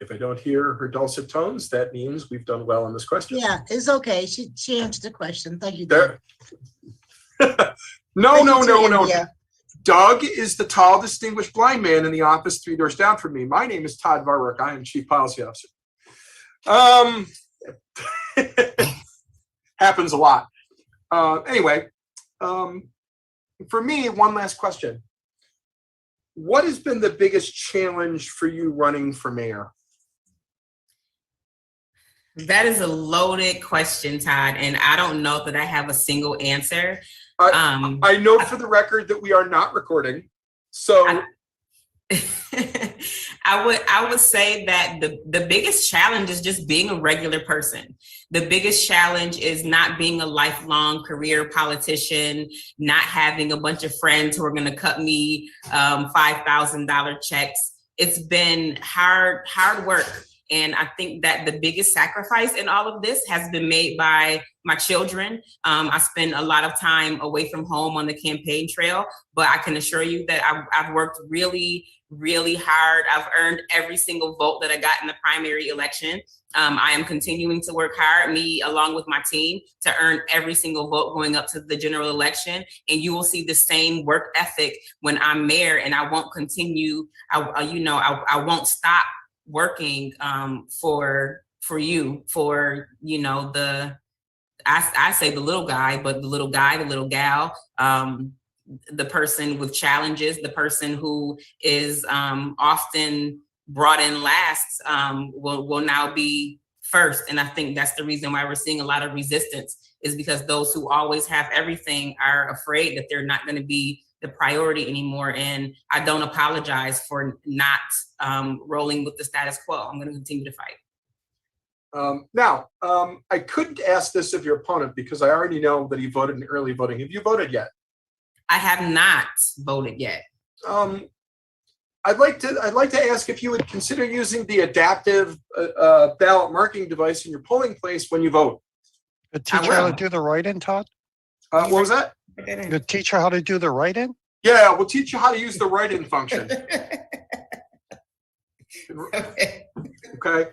If I don't hear her dulcet tones, that means we've done well on this question. Yeah, it's okay. She answered the question. Thank you. There. No. Doug is the tall, distinguished blind man in the office 3 doors down from me. My name is Todd Varwick. I am Chief Policy Officer. Happens a lot. Anyway, for me, one last question. What has been the biggest challenge for you running for mayor? That is a loaded question, Todd, and I don't know that I have a single answer. I know for the record that we are not recording, so I would say that the biggest challenge is just being a regular person. The biggest challenge is not being a lifelong career politician, not having a bunch of friends who are going to cut me $5,000 checks. It's been hard work. And I think that the biggest sacrifice in all of this has been made by my children. I spend a lot of time away from home on the campaign trail, but I can assure you that I've worked really, really hard. I've earned every single vote that I got in the primary election. I am continuing to work hard, me along with my team, to earn every single vote going up to the general election. And you will see the same work ethic when I'm mayor, and I won't continue. I won't stop working for you, I say the little guy, but the little guy, the little gal, the person with challenges, the person who is often brought in last, will now be first. And I think that's the reason why we're seeing a lot of resistance, is because those who always have everything are afraid that they're not going to be the priority anymore. And I don't apologize for not rolling with the status quo. I'm going to continue to fight. Now, I couldn't ask this of your opponent because I already know that he voted in early voting. Have you voted yet? I have not voted yet. I'd like to ask if you would consider using the adaptive ballot marking device in your polling place when you vote. The teacher how to do the write-in, Todd? What was that? The teacher how to do the write-in? Yeah, we'll teach you how to use the write-in function. Okay.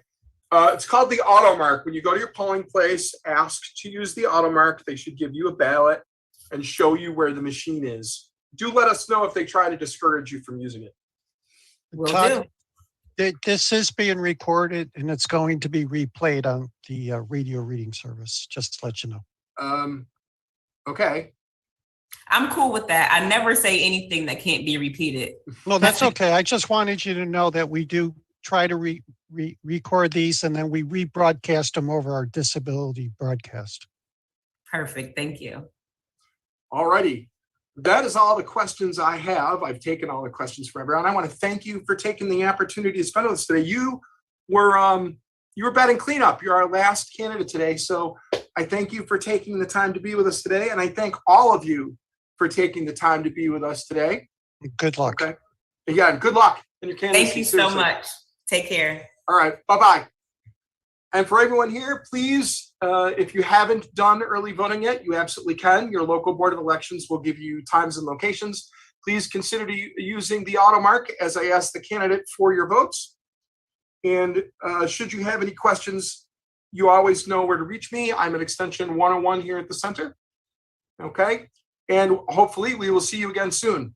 It's called the auto mark. When you go to your polling place, ask to use the auto mark. They should give you a ballot and show you where the machine is. Do let us know if they try to discourage you from using it. Todd, this is being recorded and it's going to be replayed on the radio reading service, just to let you know. Okay. I'm cool with that. I never say anything that can't be repeated. No, that's okay. I just wanted you to know that we do try to record these and then we rebroadcast them over our disability broadcast. Perfect. Thank you. All righty. That is all the questions I have. I've taken all the questions for everyone. I want to thank you for taking the opportunity to spend with us today. You were batting cleanup. You're our last candidate today. So I thank you for taking the time to be with us today. And I thank all of you for taking the time to be with us today. Good luck. Okay. Again, good luck in your candidacy. Thank you so much. Take care. All right. Bye-bye. And for everyone here, please, if you haven't done early voting yet, you absolutely can. Your local board of elections will give you times and locations. Please consider using the auto mark as I ask the candidate for your votes. And should you have any questions, you always know where to reach me. I'm at extension 101 here at the center. Okay. and hopefully we will see you again soon.